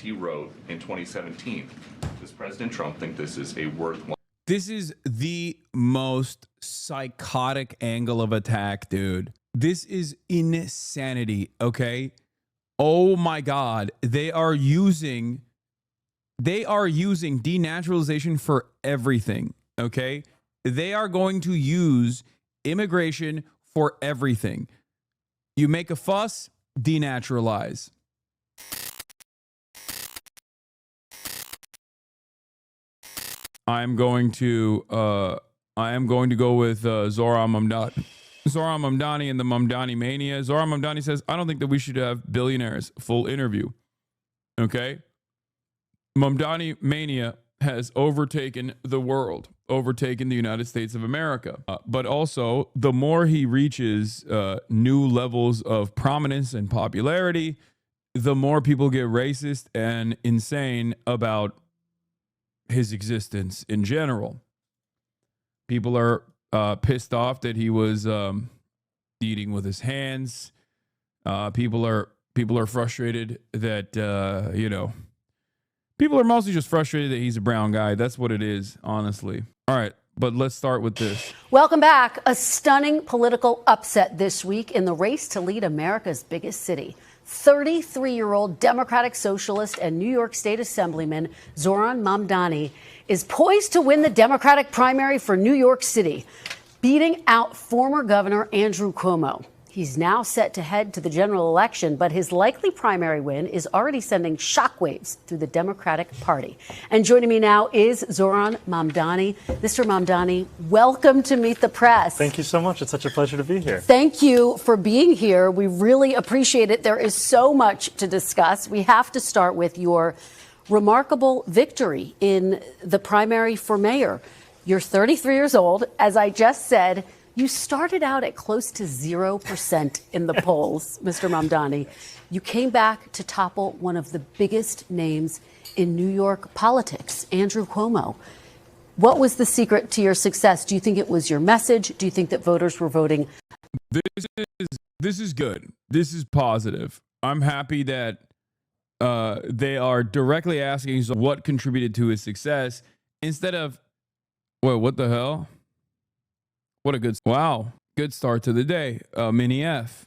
he wrote in 2017. Does President Trump think this is a worthwhile? This is the most psychotic angle of attack, dude. This is insanity, okay? Oh my God. They are using denaturalization for everything, okay? They are going to use immigration for everything. You make a fuss, denaturalize. I am going to go with Zohran Mamdani and the Mamdani mania. Zohran Mamdani says, I don't think that we should have billionaires. Full interview. Okay? Mamdani mania has overtaken the world, overtaken the United States of America. But also, the more he reaches new levels of prominence and popularity, the more people get racist and insane about his existence in general. People are pissed off that he was eating with his hands. People are frustrated that people are mostly just frustrated that he's a brown guy. That's what it is, honestly. All right, but let's start with this. Welcome back. A stunning political upset this week in the race to lead America's biggest city. 33-year-old Democratic Socialist and New York State Assemblyman Zohran Mamdani is poised to win the Democratic primary for New York City, beating out former Governor Andrew Cuomo. He's now set to head to the general election, but his likely primary win is already sending shockwaves through the Democratic Party. And joining me now is Zohran Mamdani. Mr. Mamdani, welcome to Meet the Press. Thank you so much. It's such a pleasure to be here. Thank you for being here. We really appreciate it. There is so much to discuss. We have to start with your remarkable victory in the primary for mayor. You're 33 years old. As I just said, you started out at close to 0% in the polls, Mr. Mamdani. You came back to topple one of the biggest names in New York politics, Andrew Cuomo. What was the secret to your success? Do you think it was your message? Do you think that voters were voting? This is good. This is positive. I'm happy that they are directly asking what contributed to his success instead of, what the hell? What a good start to the day. Mini F.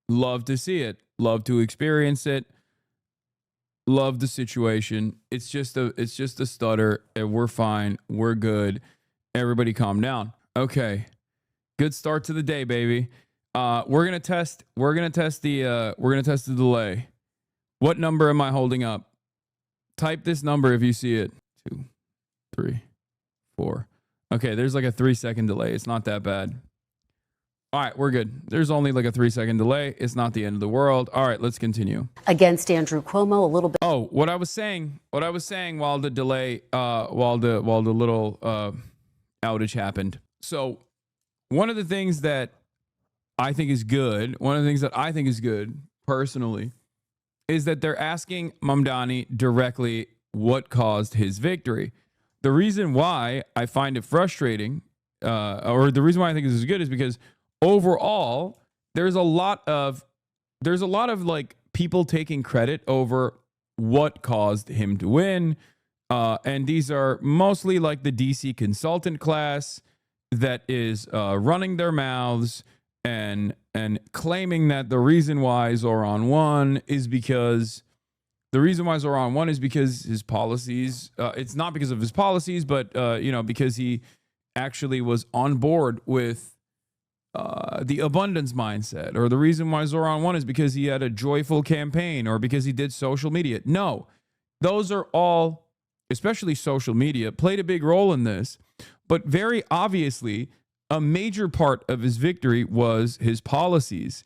Love to see it. Love to experience it. Love the situation. It's just a stutter, and we're fine. We're good. Everybody calm down. Okay. Good start to the day, baby. We're gonna test the delay. What number am I holding up? Type this number if you see it. 2, 3, 4. Okay, there's like a 3-second delay. It's not that bad. All right, we're good. There's only like a 3-second delay. It's not the end of the world. All right, let's continue. Against Andrew Cuomo, a little bit. Oh, what I was saying while the delay, while the little outage happened. So one of the things that I think is good, personally, is that they're asking Mamdani directly what caused his victory. The reason why I find it frustrating, or the reason why I think this is good, is because overall there's a lot of like people taking credit over what caused him to win, and these are mostly like the DC consultant class that is running their mouths and claiming that the reason why Zohran won is because. The reason why Zohran won is because his policies, it's not because of his policies, but, because he actually was on board with the abundance mindset. Or the reason why Zohran won is because he had a joyful campaign or because he did social media. No, those are all, especially social media, played a big role in this. But very obviously, a major part of his victory was his policies.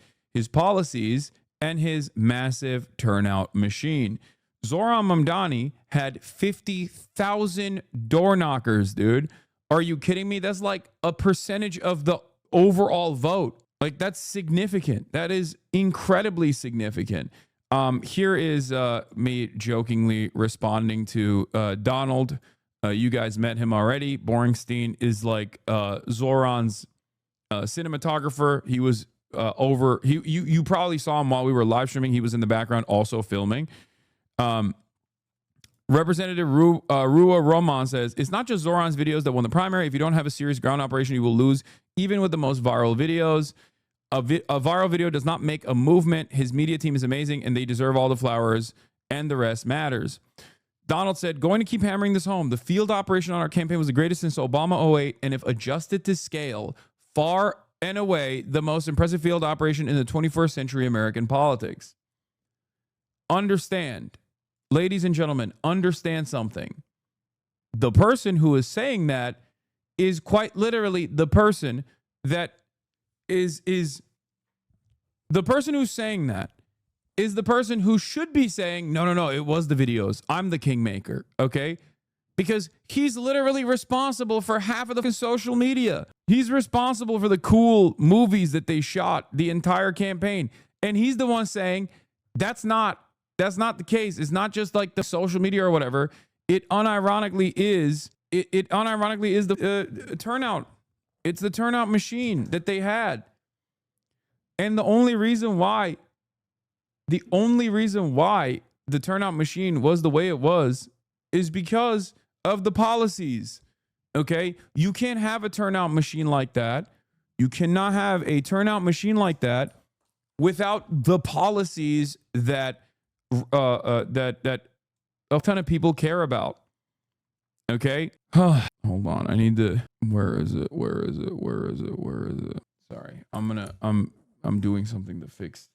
And his massive turnout machine. Zohran Mamdani had 50,000 door knockers, dude. Are you kidding me? That's like a percentage of the overall vote. Like, that's significant. That is incredibly significant. Here is me jokingly responding to Donald. You guys met him already. Boringstein is like Zohran's cinematographer. He was you probably saw him while we were live streaming. He was in the background also filming. Representative Rua Roman says, it's not just Zohran's videos that won the primary. If you don't have a serious ground operation, you will lose, even with the most viral videos. A viral video does not make a movement. His media team is amazing, and they deserve all the flowers, and the rest matters. Donald said, going to keep hammering this home. The field operation on our campaign was the greatest since Obama 08, and if adjusted to scale, far and away the most impressive field operation in the 21st century American politics. Understand, ladies and gentlemen, understand something. The person who is saying that is quite literally the person that is the person who's saying that is the person who should be saying, no, it was the videos. I'm the kingmaker, okay? Because he's literally responsible for half of the social media. He's responsible for the cool movies that they shot the entire campaign. And he's the one saying, that's not the case. It's not just like the social media or whatever. It unironically is the turnout. It's the turnout machine that they had. And the only reason why the turnout machine was the way it was is because of the policies. Okay? You can't have a turnout machine like that. You cannot have a turnout machine like that without the policies that that a ton of people care about. Okay? Hold on. I need to. Where is it? Sorry. I'm doing something to fix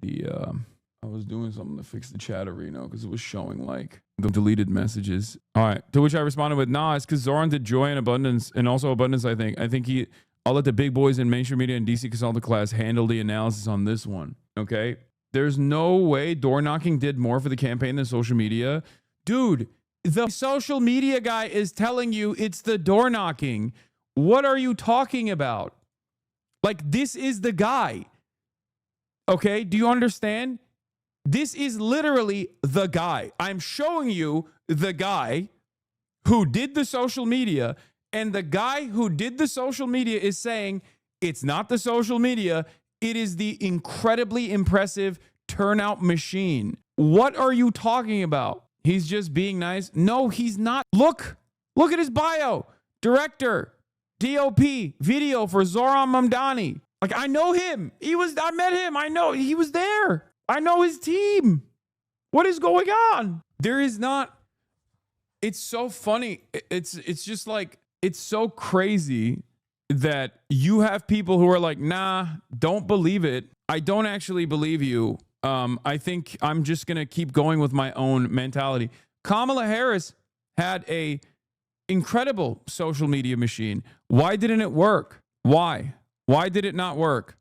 the I was doing something to fix the chatterino because it was showing like the deleted messages. All right. To which I responded with, nah, it's because Zohran did joy and abundance, and also abundance, I think. I'll let the big boys in mainstream media and DC consultant class handle the analysis on this one. Okay? There's no way door knocking did more for the campaign than social media. Dude, the social media guy is telling you it's the door knocking. What are you talking about? Like, this is the guy. Okay? Do you understand? This is literally the guy. I'm showing you the guy who did the social media, and the guy who did the social media is saying it's not the social media, it is the incredibly impressive turnout machine. What are you talking about? He's just being nice? No, he's not. Look at his bio. Director, DOP, video for Zohran Mamdani. Like, I know him. I met him. I know he was there. I know his team. What is going on? There is not. It's so funny. It's just like, it's so crazy that you have people who are like, nah, don't believe it. I don't actually believe you. I think I'm just going to keep going with my own mentality. Kamala Harris had a incredible social media machine. Why didn't it work? Why did it not work?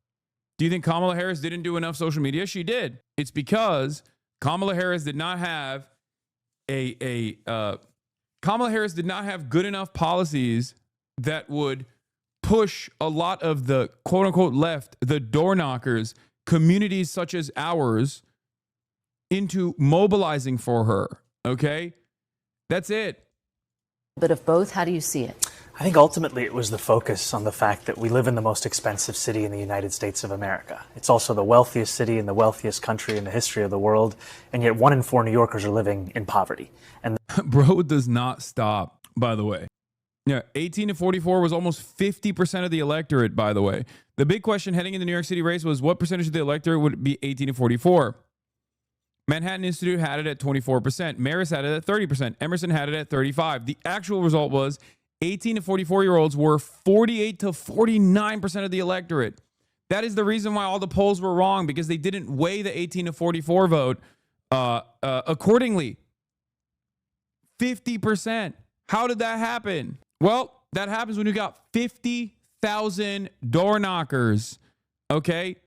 Do you think Kamala Harris didn't do enough social media? She did. It's because Kamala Harris did not have Kamala Harris did not have good enough policies that would push a lot of the quote unquote left, the door knockers, communities such as ours, into mobilizing for her. Okay? That's it. A bit of both. How do you see it? I think ultimately it was the focus on the fact that we live in the most expensive city in the United States of America. It's also the wealthiest city in the wealthiest country in the history of the world, and yet 1 in 4 New Yorkers are living in poverty. And bro does not stop, by the way. Yeah, 18 to 44 was almost 50% of the electorate, by the way. The big question heading in the New York City race was what percentage of the electorate would be 18 to 44? Manhattan Institute had it at 24%. Marist had it at 30%. Emerson had it at 35%. The actual result was 18 to 44-year-olds were 48 to 49% of the electorate. That is the reason why all the polls were wrong, because they didn't weigh the 18 to 44 vote accordingly. 50%. How did that happen? Well, that happens when you got 50,000 door knockers. Okay?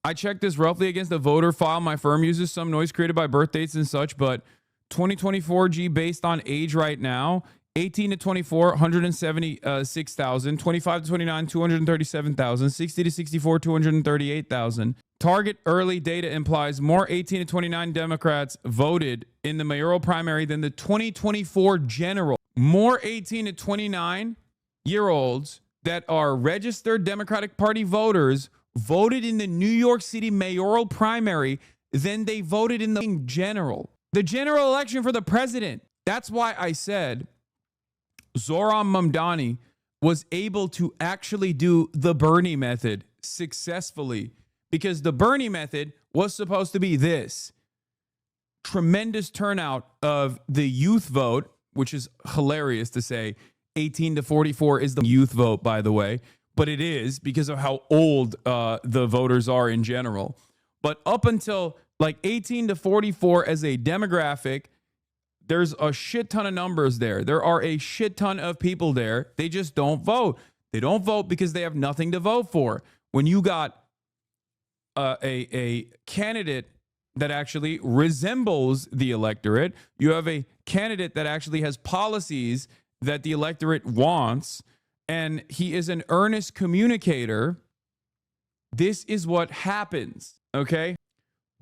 I checked this roughly against the voter file. My firm uses some noise created by birth dates and such, but 2024 G based on age right now, 18 to 24, 176,000. 25 to 29, 237,000. 60 to 64, 238,000. Target early data implies more 18 to 29 Democrats voted in the mayoral primary than the 2024 general. More 18 to 29-year-olds that are registered Democratic Party voters voted in the New York City mayoral primary than they voted in the general. The general election for the president. That's why I said Zohran Mamdani was able to actually do the Bernie method successfully, because the Bernie method was supposed to be this tremendous turnout of the youth vote, which is hilarious to say. 18 to 44 is the youth vote, by the way, but it is because of how old the voters are in general. But up until like 18 to 44 as a demographic, there's a shit ton of numbers there. There are a shit ton of people there. They just don't vote. They don't vote because they have nothing to vote for. When you got a candidate that actually resembles the electorate, you have a candidate that actually has policies that the electorate wants, and he is an earnest communicator, this is what happens, okay?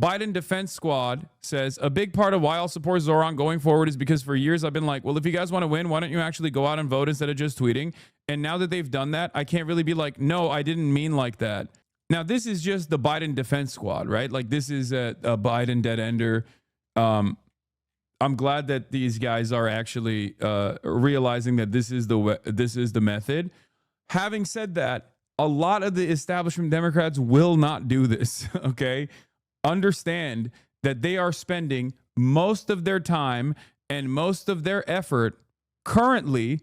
Biden Defense Squad says, a big part of why I'll support Zohran going forward is because for years I've been like, well, if you guys want to win, why don't you actually go out and vote instead of just tweeting? And now that they've done that, I can't really be like, no, I didn't mean like that. Now, this is just the Biden Defense Squad, right? Like, this is a Biden dead ender. I'm glad that these guys are actually realizing that this is the method. Having said that, a lot of the establishment Democrats will not do this, okay? Understand that they are spending most of their time and most of their effort currently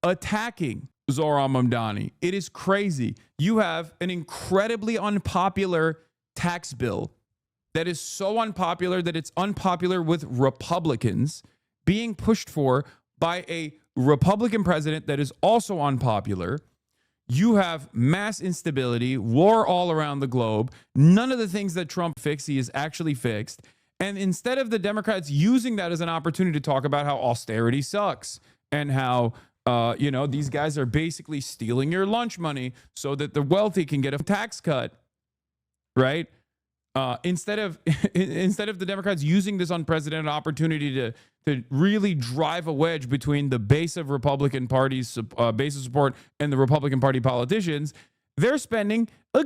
attacking Zohran Mamdani. It is crazy. You have an incredibly unpopular tax bill that is so unpopular that it's unpopular with Republicans being pushed for by a Republican president that is also unpopular. You have mass instability, war all around the globe. None of the things that Trump fixed, he is actually fixed. And instead of the Democrats using that as an opportunity to talk about how austerity sucks and how, these guys are basically stealing your lunch money so that the wealthy can get a tax cut, right? Instead of the Democrats using this unprecedented opportunity to really drive a wedge between the base of Republican Party's base of support and the Republican Party politicians, they're spending a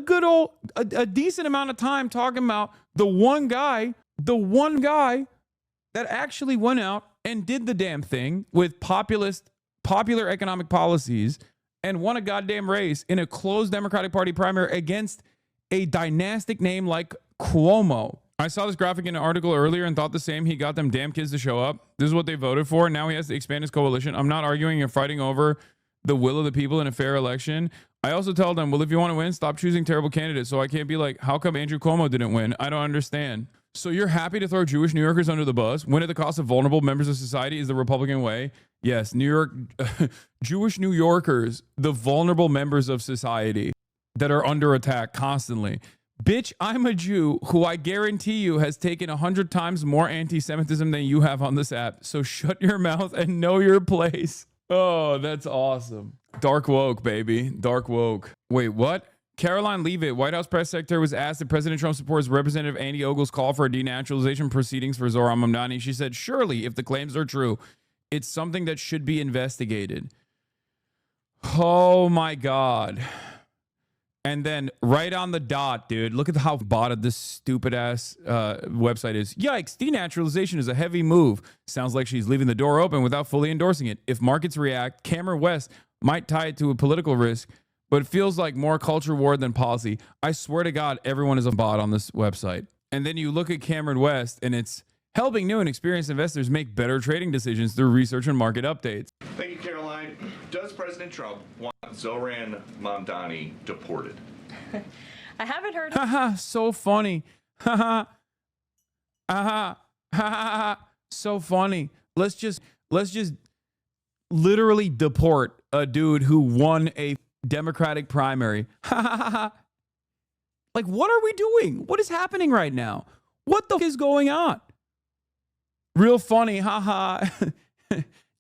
decent amount of time talking about the one guy that actually went out and did the damn thing with popular economic policies and won a goddamn race in a closed Democratic Party primary against a dynastic name like Cuomo. I saw this graphic in an article earlier and thought the same. He got them damn kids to show up. This is what they voted for. Now he has to expand his coalition. I'm not arguing or fighting over the will of the people in a fair election. I also tell them, well, if you want to win, stop choosing terrible candidates. So I can't be like, how come Andrew Cuomo didn't win? I don't understand. So you're happy to throw Jewish New Yorkers under the bus? Win at the cost of vulnerable members of society is the Republican way? Yes, Jewish New Yorkers, the vulnerable members of society that are under attack constantly. Bitch, I'm a Jew who I guarantee you has taken 100 times more anti-Semitism than you have on this app. So shut your mouth and know your place. Oh, that's awesome. Dark woke, baby. Dark woke. Wait, what? Caroline Leavitt, White House press secretary, was asked if President Trump supports Representative Andy Ogle's call for denaturalization proceedings for Zohran Mamdani. She said, surely, if the claims are true, it's something that should be investigated. Oh, my God. And then right on the dot, dude, look at how botted this stupid ass website is. Yikes, denaturalization is a heavy move. Sounds like she's leaving the door open without fully endorsing it. If markets react, Cameron West might tie it to a political risk, but it feels like more culture war than policy. I swear to God, everyone is a bot on this website. And then you look at Cameron West and it's helping new and experienced investors make better trading decisions through research and market updates. Thank you, Caroline. Does President Trump want Zohran Mamdani deported? I haven't heard. Haha, so funny. Haha. Haha. Haha. So funny. Let's just literally deport a dude who won a Democratic primary. Like, what are we doing? What is happening right now? What the f is going on? Real funny, haha.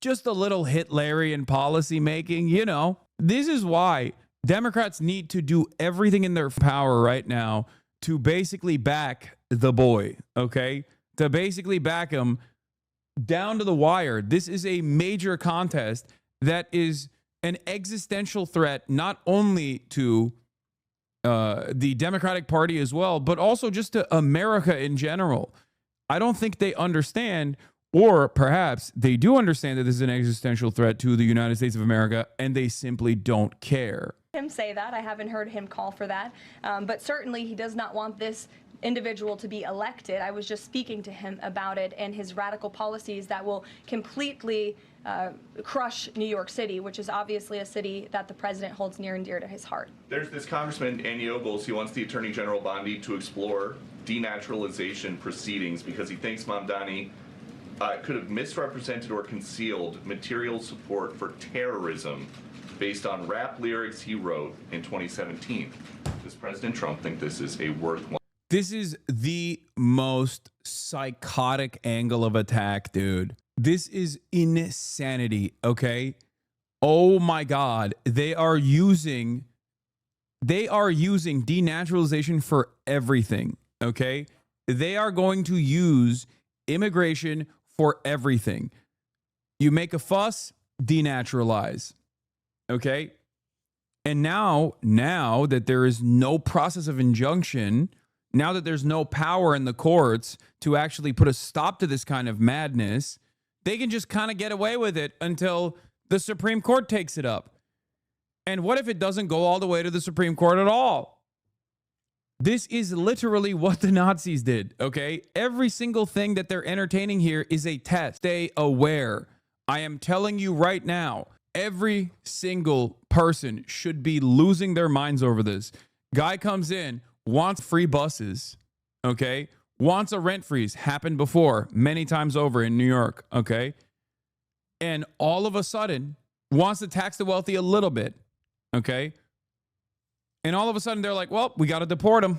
Just a little Hitlerian policy making, you know. This is why Democrats need to do everything in their power right now to basically back the boy, okay? To basically back him down to the wire. This is a major contest that is an existential threat, not only to the Democratic Party as well, but also just to America in general. I don't think they understand, or perhaps they do understand that this is an existential threat to the United States of America, and they simply don't care. Him say that. I haven't heard him call for that. But certainly he does not want this individual to be elected. I was just speaking to him about it and his radical policies that will completely crush New York City, which is obviously a city that the president holds near and dear to his heart. There's this Congressman Andy Ogles. He wants the Attorney General Bondi to explore denaturalization proceedings because he thinks Mamdani could have misrepresented or concealed material support for terrorism based on rap lyrics he wrote in 2017. Does President Trump think this is a worthwhile? This is the most psychotic angle of attack, dude. This is insanity, okay? Oh my God. They are using denaturalization for everything, okay? They are going to use immigration for everything. You make a fuss, denaturalize, okay? And now that there is no process of injunction, now that there's no power in the courts to actually put a stop to this kind of madness, they can just kind of get away with it until the Supreme Court takes it up. And what if it doesn't go all the way to the Supreme Court at all? This is literally what the Nazis did, okay? Every single thing that they're entertaining here is a test. Stay aware. I am telling you right now, every single person should be losing their minds over this. Guy comes in, wants free buses, okay? Wants a rent freeze. Happened before, many times over in New York, okay? And all of a sudden, wants to tax the wealthy a little bit, okay? And all of a sudden, they're like, well, we got to deport him.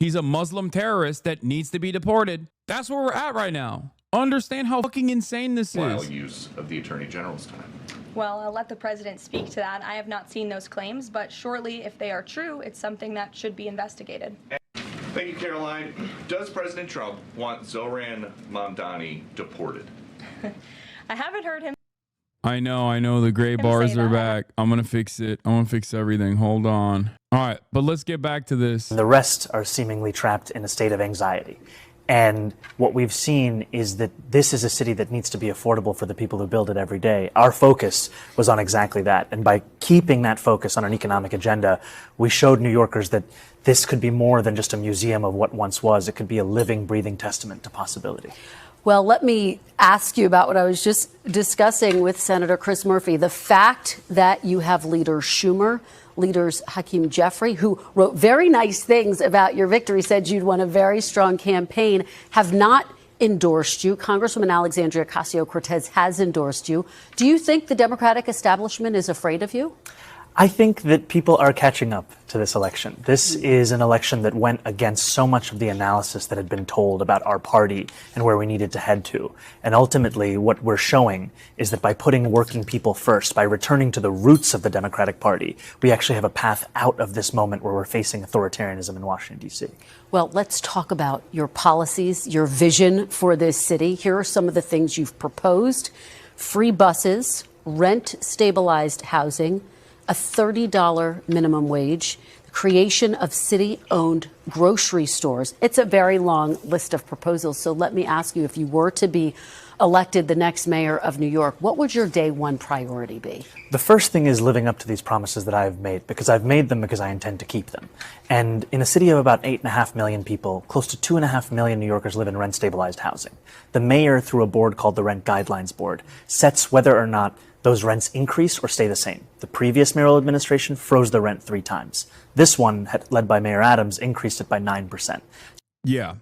He's a Muslim terrorist that needs to be deported. That's where we're at right now. Understand how fucking insane this is. Use of the Attorney General's time. Well, I'll let the president speak to that. I have not seen those claims, but surely if they are true, it's something that should be investigated. Thank you, Caroline. Does President Trump want Zohran Mamdani deported? I haven't heard him. I know. The gray bars are back. I'm going to fix it. I'm going to fix everything. Hold on. All right, but let's get back to this. The rest are seemingly trapped in a state of anxiety. And what we've seen is that this is a city that needs to be affordable for the people who build it every day. Our focus was on exactly that. And by keeping that focus on an economic agenda, we showed New Yorkers that this could be more than just a museum of what once was. It could be a living, breathing testament to possibility. Well, let me ask you about what I was just discussing with Senator Chris Murphy. The fact that you have leaders Schumer, leaders Hakeem Jeffrey, who wrote very nice things about your victory, said you'd won a very strong campaign, have not endorsed you. Congresswoman Alexandria Ocasio-Cortez has endorsed you. Do you think the Democratic establishment is afraid of you? I think that people are catching up to this election. This is an election that went against so much of the analysis that had been told about our party and where we needed to head to. And ultimately, what we're showing is that by putting working people first, by returning to the roots of the Democratic Party, we actually have a path out of this moment where we're facing authoritarianism in Washington, D.C. Well, let's talk about your policies, your vision for this city. Here are some of the things you've proposed: free buses, rent-stabilized housing, a $30 minimum wage, the creation of city-owned grocery stores. It's a very long list of proposals. So let me ask you, if you were to be elected the next mayor of New York, what would your day one priority be? The first thing is living up to these promises that I've made, because I've made them because I intend to keep them. And in a city of about 8.5 million people, close to 2.5 million New Yorkers live in rent-stabilized housing. The mayor, through a board called the Rent Guidelines Board, sets whether or not those rents increase or stay the same. The previous mayoral administration froze the rent 3 times. This one, led by Mayor Adams, increased it by 9%. Yeah.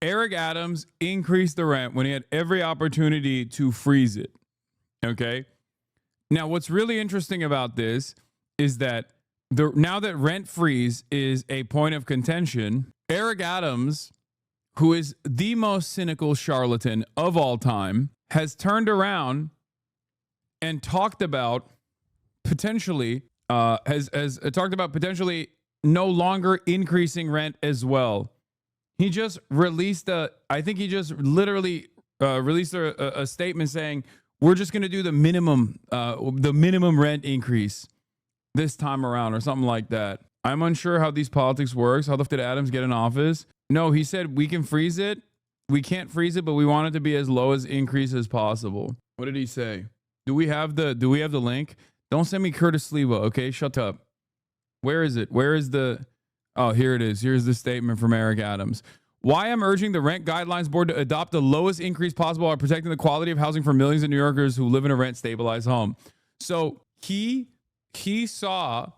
Eric Adams increased the rent when he had every opportunity to freeze it. Okay? Now, what's really interesting about this is that now that rent freeze is a point of contention, Eric Adams, who is the most cynical charlatan of all time, has turned around and talked about potentially has talked about potentially no longer increasing rent as well. He just released literally released a statement saying we're just going to do the minimum rent increase this time around or something like that. I'm unsure how these politics works. How did Adams get in office? No, he said we can freeze it. We can't freeze it, but we want it to be as low as increase as possible. What did he say? Do we have the link? Don't send me Curtis Sliwa, okay? Shut up. Where is it? Where is the... Oh, here it is. Here's the statement from Eric Adams. Why I'm urging the Rent Guidelines Board to adopt the lowest increase possible while protecting the quality of housing for millions of New Yorkers who live in a rent-stabilized home. So he saw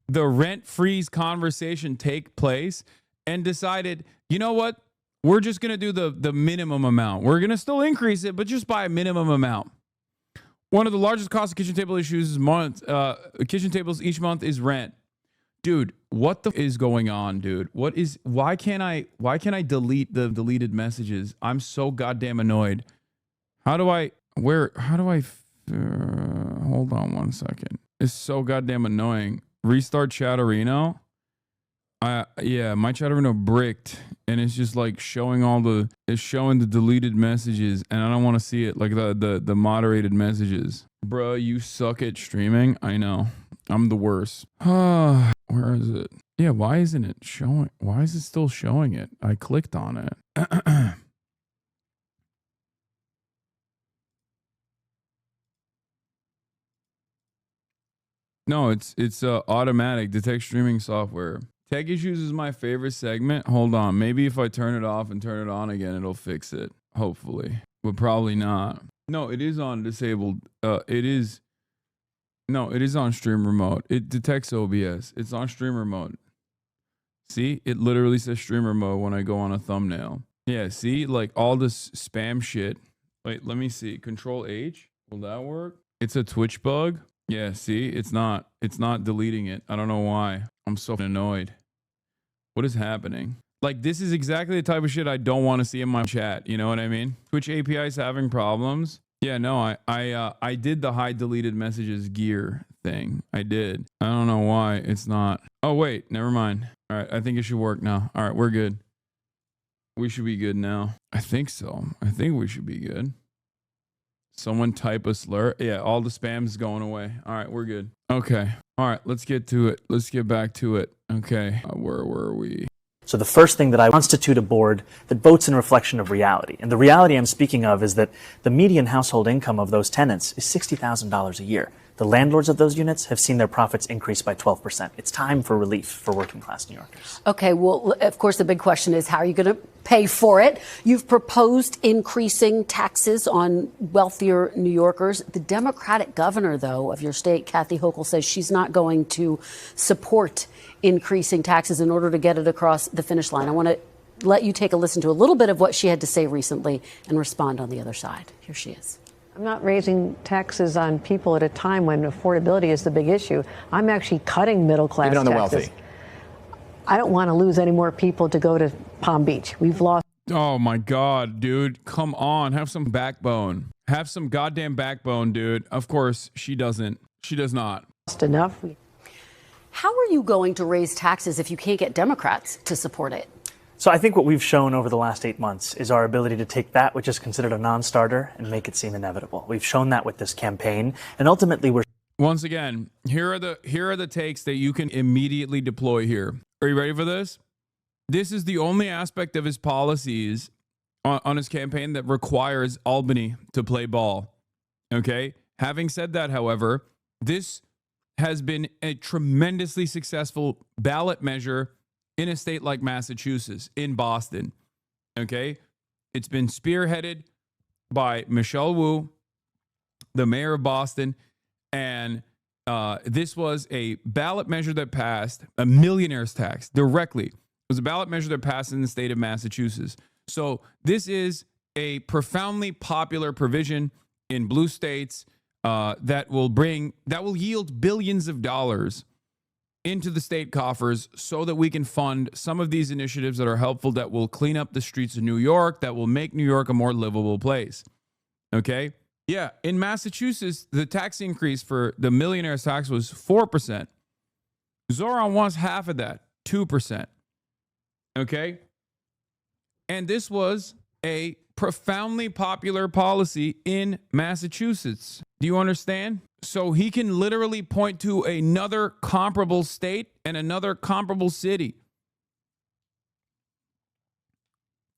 the rent freeze conversation take place and decided, you know what? We're just going to do the minimum amount. We're going to still increase it, but just by a minimum amount. One of the largest cost of kitchen table issues kitchen tables each month is rent. Dude, what the is going on, dude? Why can't I delete the deleted messages? I'm so goddamn annoyed. Hold on 1 second. It's so goddamn annoying. Restart Chatterino. Yeah, my Chatterino bricked, and it's just like showing it's showing the deleted messages, and I don't want to see it, like the moderated messages. Bruh, you suck at streaming. I know. I'm the worst. Where is it? Yeah, why isn't it showing? Why is it still showing it? I clicked on it. No, it's automatic. Detect streaming software. Tech issues is my favorite segment. Hold on. Maybe if I turn it off and turn it on again, it'll fix it. Hopefully. But probably not. No, it is on disabled. It is on stream remote. It detects OBS. It's on stream remote. See? It literally says streamer mode when I go on a thumbnail. Yeah, see? Like all this spam shit. Wait, let me see. Control H. Will that work? It's a Twitch bug. Yeah, see? It's not deleting it. I don't know why. I'm so annoyed. What is happening? Like, this is exactly the type of shit I don't want to see in my chat. You know what I mean? Twitch API is having problems. Yeah, no, I did the hide deleted messages gear thing. I did. I don't know why it's not. Oh, wait, never mind. All right, I think it should work now. All right, we're good. We should be good now. I think so. I think we should be good. Someone type a slur. Yeah, all the spam's going away. All right, we're good. Okay. All right, let's get to it. Let's get back to it. Okay. Where were we? So the first thing that I constitute a board that votes in reflection of reality. And the reality I'm speaking of is that the median household income of those tenants is $60,000 a year. The landlords of those units have seen their profits increase by 12%. It's time for relief for working class New Yorkers. Okay, well, of course, the big question is how are you going to pay for it? You've proposed increasing taxes on wealthier New Yorkers. The Democratic governor, though, of your state, Kathy Hochul, says she's not going to support increasing taxes in order to get it across the finish line. I want to let you take a listen to a little bit of what she had to say recently and respond on the other side. Here she is. I'm not raising taxes on people at a time when affordability is the big issue. I'm actually cutting middle class taxes. Even on the wealthy. I don't want to lose any more people to go to Palm Beach. We've lost. Oh my God, dude. Come on. Have some backbone. Have some goddamn backbone, dude. Of course, she doesn't. She does not. Enough. How are you going to raise taxes if you can't get Democrats to support it? So I think what we've shown over the last 8 months is our ability to take that which is considered a non-starter and make it seem inevitable. We've shown that with this campaign, and ultimately we're... Once again, here are the takes that you can immediately deploy here. Are you ready for this? This is the only aspect of his policies on his campaign that requires Albany to play ball. Okay? Having said that, however, this has been a tremendously successful ballot measure in a state like Massachusetts, in Boston, okay? It's been spearheaded by Michelle Wu, the mayor of Boston, and this was a ballot measure that passed a millionaire's tax directly. It was a ballot measure that passed in the state of Massachusetts. So this is a profoundly popular provision in blue states that will yield billions of dollars into the state coffers so that we can fund some of these initiatives that are helpful, that will clean up the streets of New York, that will make New York a more livable place. Okay? Yeah, in Massachusetts, the tax increase for the millionaire's tax was 4%. Zohran wants half of that, 2%. Okay? And this was a profoundly popular policy in Massachusetts. Do you understand? So he can literally point to another comparable state and another comparable city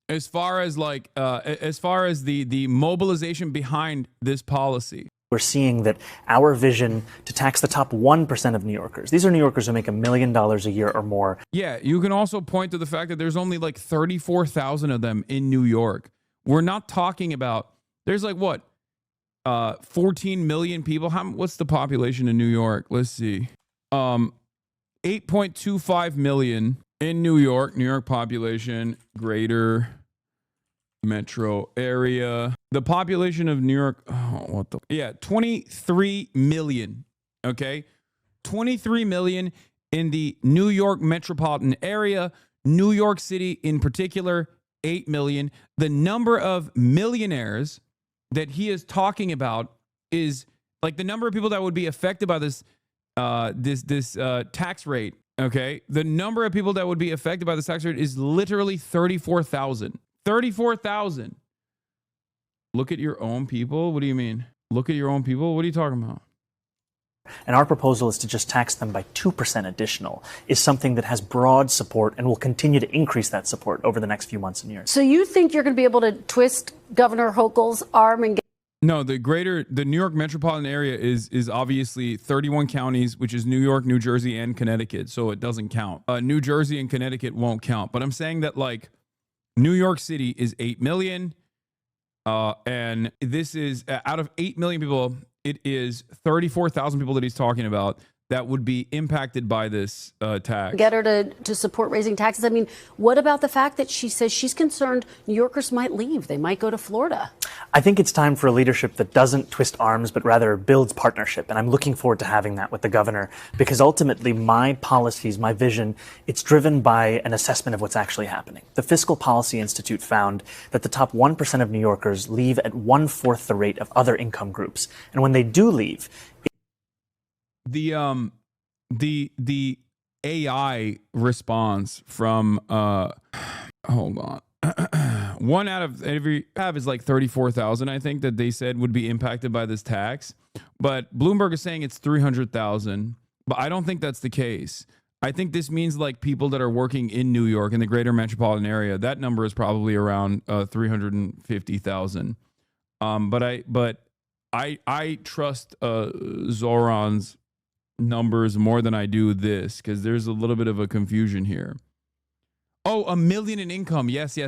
as far as like the mobilization behind this policy. We're seeing that our vision to tax the top 1% of New Yorkers, these are New Yorkers who make $1 million a year or more. Yeah, you can also point to the fact that there's only like 34,000 of them in New York. We're not talking about, there's like what, 14 million people. What's the population in New York? Let's see. 8.25 million in New York population, greater metro area. The population of New York, 23 million. Okay. 23 million in the New York metropolitan area. New York City in particular, 8 million. The number of millionaires that he is talking about is like the number of people that would be affected by this tax rate. Okay. The number of people that would be affected by this tax rate is literally 34,000. 34,000. Look at your own people. What do you mean? Look at your own people. What are you talking about? And our proposal is to just tax them by 2% additional, is something that has broad support and will continue to increase that support over the next few months and years. So you think you're going to be able to twist Governor Hochul's arm and get... No, the New York metropolitan area is obviously 31 counties, which is New York, New Jersey, and Connecticut. So it doesn't count. New Jersey and Connecticut won't count. But I'm saying that like New York City is 8 million. And this is out of 8 million people, it is 34,000 people that he's talking about that would be impacted by this tax. Get her to support raising taxes. I mean, what about the fact that she says she's concerned New Yorkers might leave? They might go to Florida. I think it's time for a leadership that doesn't twist arms, but rather builds partnership. And I'm looking forward to having that with the governor, because ultimately my policies, my vision, it's driven by an assessment of what's actually happening. The Fiscal Policy Institute found that the top 1% of New Yorkers leave at 1/4 the rate of other income groups. And when they do leave, the AI response from hold on. One out of every have is like 34,000, I think, that they said would be impacted by this tax. But Bloomberg is saying it's 300,000. But I don't think that's the case. I think this means like people that are working in New York in the greater metropolitan area. That number is probably around 350,000. But I trust Zohran's numbers more than I do this, because there's a little bit of a confusion here. Oh, $1 million in income. Yes.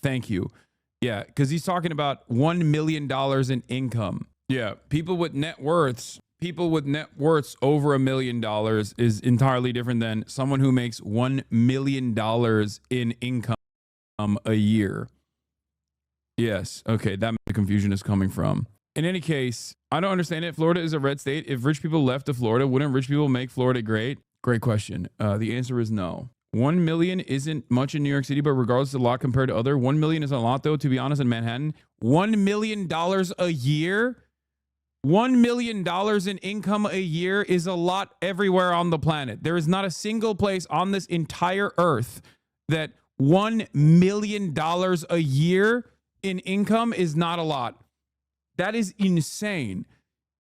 Thank you. Yeah, because he's talking about $1 million in income. Yeah, people with net worths over $1 million is entirely different than someone who makes $1 million in income a year. Yes. Okay, that's where the confusion is coming from. In any case, I don't understand it. Florida is a red state. If rich people left to Florida, wouldn't rich people make Florida great? Great question. The answer is no. 1 million isn't much in New York City, but regardless, it's a lot compared to other. 1 million is a lot, though, to be honest, in Manhattan. $1 million a year? $1 million in income a year is a lot everywhere on the planet. There is not a single place on this entire earth that $1 million a year in income is not a lot. That is insane.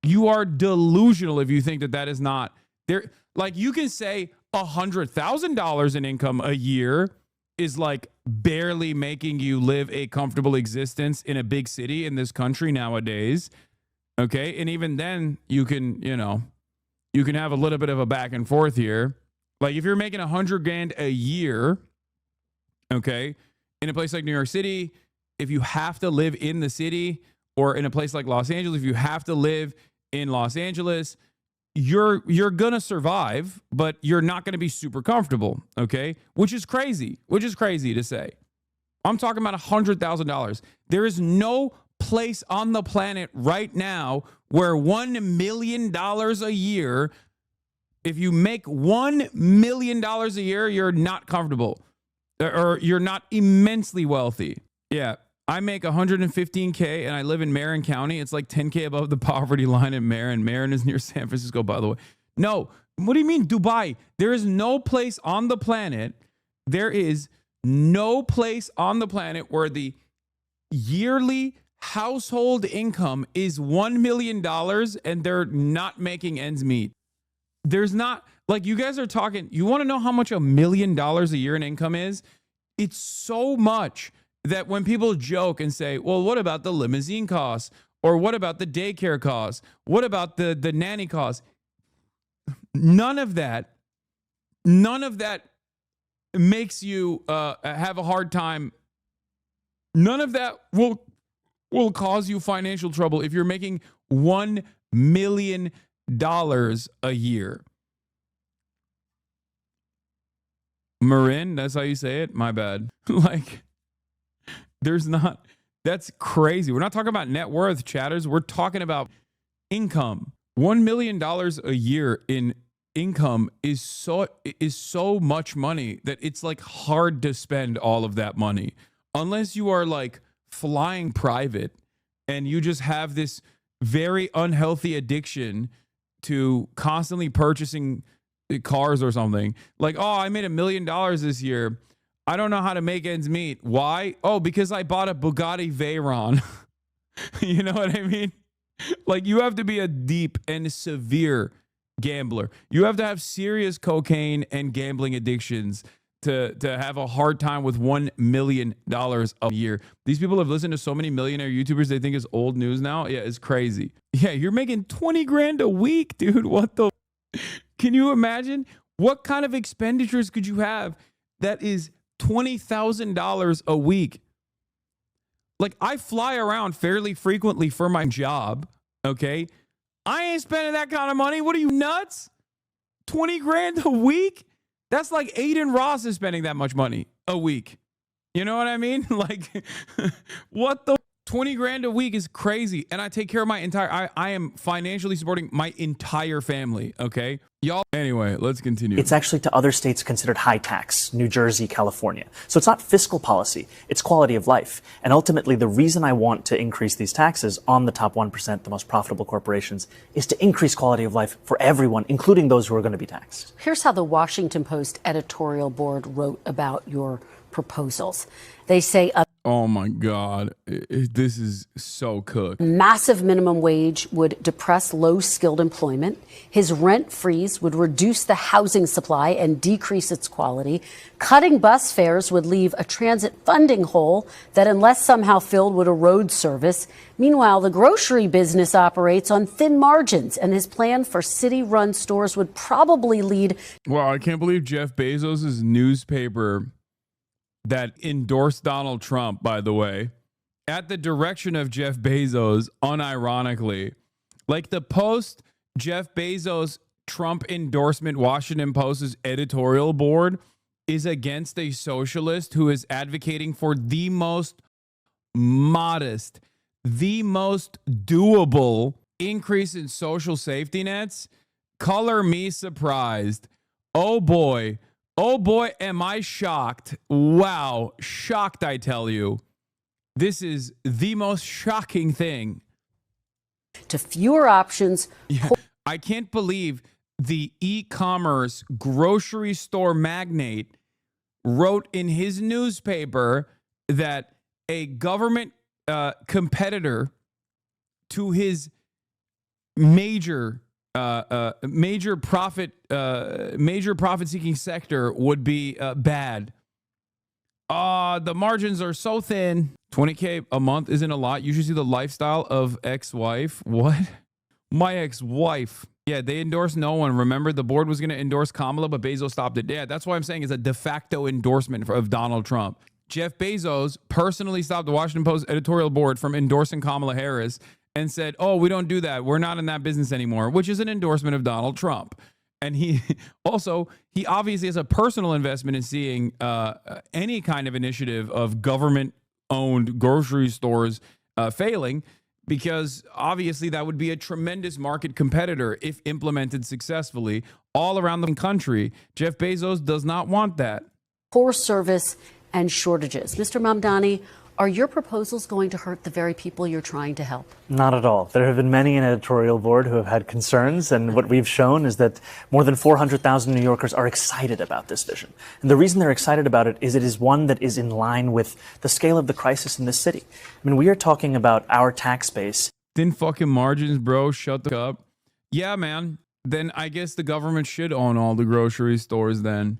You are delusional if you think that that is not there. Like, you can say $100,000 in income a year is like barely making you live a comfortable existence in a big city in this country nowadays. Okay. And even then you can have a little bit of a back and forth here. Like, if you're making $100,000 a year, okay, in a place like New York City, if you have to live in the city, or in a place like Los Angeles, if you have to live in Los Angeles, you're going to survive, but you're not going to be super comfortable, okay? Which is crazy to say. I'm talking about $100,000. There is no place on the planet right now where $1 million a year, if you make $1 million a year, you're not comfortable, or you're not immensely wealthy. Yeah. I make $115K and I live in Marin County. It's like $10K above the poverty line in Marin. Marin is near San Francisco, by the way. No, what do you mean Dubai? There is no place on the planet. There is no place on the planet where the yearly household income is $1 million and they're not making ends meet. There's not, like, you guys are talking, you want to know how much $1 million a year in income is? It's so much that when people joke and say, well, what about the limousine costs? Or what about the daycare costs? What about the nanny costs? None of that makes you have a hard time. None of that will cause you financial trouble if you're making $1 million a year. Marin, that's how you say it? My bad. Like, that's crazy. We're not talking about net worth, chatters. We're talking about income. $1 million a year in income is so much money that it's like hard to spend all of that money. Unless you are like flying private and you just have this very unhealthy addiction to constantly purchasing cars or something. Like, oh, I made $1 million this year. I don't know how to make ends meet. Why? Oh, because I bought a Bugatti Veyron. You know what I mean? Like, you have to be a deep and severe gambler. You have to have serious cocaine and gambling addictions to have a hard time with $1 million a year. These people have listened to so many millionaire YouTubers they think is old news now. Yeah, it's crazy. Yeah, you're making 20 grand a week, dude. What the? Can you imagine? What kind of expenditures could you have that is $20,000 a week? Like, I fly around fairly frequently for my job, okay? I ain't spending that kind of money. What are you, nuts? 20 grand a week? That's like Aiden Ross is spending that much money a week. You know what I mean? Like, what the? 20 grand a week is crazy. And I take care of my I am financially supporting my entire family, okay? Y'all, anyway, let's continue. It's actually to other states considered high tax, New Jersey, California. So it's not fiscal policy, it's quality of life. And ultimately, the reason I want to increase these taxes on the top 1%, the most profitable corporations, is to increase quality of life for everyone, including those who are going to be taxed. Here's how the Washington Post editorial board wrote about your proposals. They say oh my God, this is so cooked. Massive minimum wage would depress low-skilled employment. His rent freeze would reduce the housing supply and decrease its quality. Cutting bus fares would leave a transit funding hole that, unless somehow filled, would erode service. Meanwhile, the grocery business operates on thin margins, and his plan for city-run stores would probably lead. Wow, I can't believe Jeff Bezos' newspaper that endorsed Donald Trump, by the way, at the direction of Jeff Bezos, unironically. Like, the Post, Jeff Bezos, Trump endorsement, Washington Post's editorial board is against a socialist who is advocating for the most modest, the most doable increase in social safety nets. Color me surprised. Oh boy, am I shocked. Wow, shocked, I tell you. This is the most shocking thing. To fewer options. Yeah, I can't believe the e-commerce grocery store magnate wrote in his newspaper that a government competitor to his major profit-seeking sector would be bad. The margins are so thin. $20K a month isn't a lot. You should see the lifestyle of ex-wife. What? My ex-wife. Yeah, they endorsed no one. Remember, the board was going to endorse Kamala, but Bezos stopped it. Yeah, that's why I'm saying it's a de facto endorsement of Donald Trump. Jeff Bezos personally stopped the Washington Post editorial board from endorsing Kamala Harris and said, oh, we don't do that. We're not in that business anymore, which is an endorsement of Donald Trump. And he obviously has a personal investment in seeing any kind of initiative of government-owned grocery stores failing, because obviously that would be a tremendous market competitor if implemented successfully all around the country. Jeff Bezos does not want that. Poor service and shortages. Mr. Mamdani, are your proposals going to hurt the very people you're trying to help? Not at all. There have been many in editorial board who have had concerns, and what we've shown is that more than 400,000 New Yorkers are excited about this vision. And the reason they're excited about it is one that is in line with the scale of the crisis in this city. I mean, we are talking about our tax base. Thin fucking margins, bro. Shut the up. Yeah, man. Then I guess the government should own all the grocery stores then.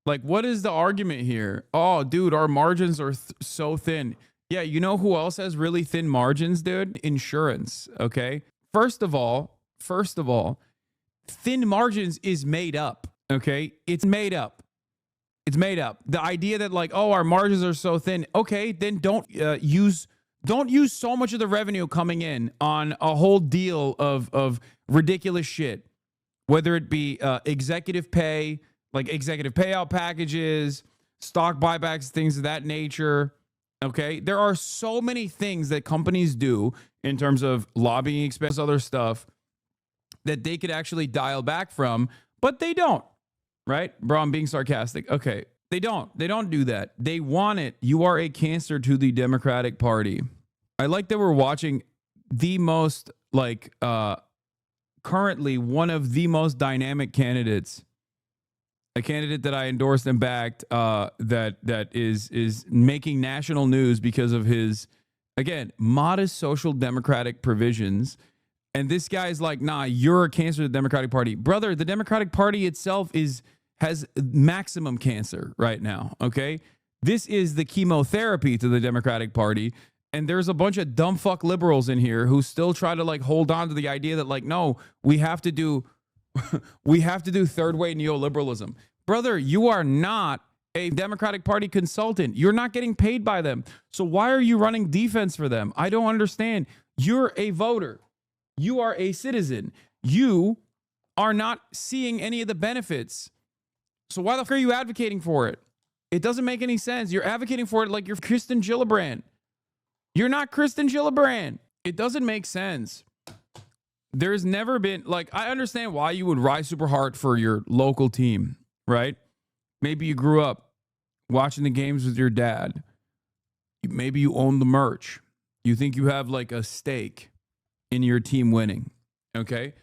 Like, what is the argument here? Oh, dude, our margins are so thin. Yeah, you know who else has really thin margins, dude? Insurance, okay? First of all, thin margins is made up, okay? It's made up. It's made up. The idea that like, oh, our margins are so thin. Okay, then don't use so much of the revenue coming in on a whole deal of ridiculous shit, whether it be executive pay, like executive payout packages, stock buybacks, things of that nature. Okay, there are so many things that companies do in terms of lobbying expenses, other stuff that they could actually dial back from, but they don't, right? Bro, I'm being sarcastic. Okay, they don't do that. They want it. You are a cancer to the Democratic Party. I like that we're watching the most, like, currently one of the most dynamic candidates, a candidate that I endorsed and backed, that is making national news because of his, again, modest social democratic provisions. And this guy's like, nah, you're a cancer to the Democratic Party. Brother, the Democratic Party itself has maximum cancer right now, okay? This is the chemotherapy to the Democratic Party. And there's a bunch of dumb fuck liberals in here who still try to like hold on to the idea that like, no, we have to do third way neoliberalism. Brother, you are not a Democratic Party consultant. You're not getting paid by them. So why are you running defense for them? I don't understand. You're a voter. You are a citizen. You are not seeing any of the benefits. So why the fuck are you advocating for it? It doesn't make any sense. You're advocating for it like you're Kristen Gillibrand. You're not Kristen Gillibrand. It doesn't make sense. There's never been, like, I understand why you would rise super hard for your local team, right? Maybe you grew up watching the games with your dad. Maybe you own the merch. You think you have like a stake in your team winning, okay?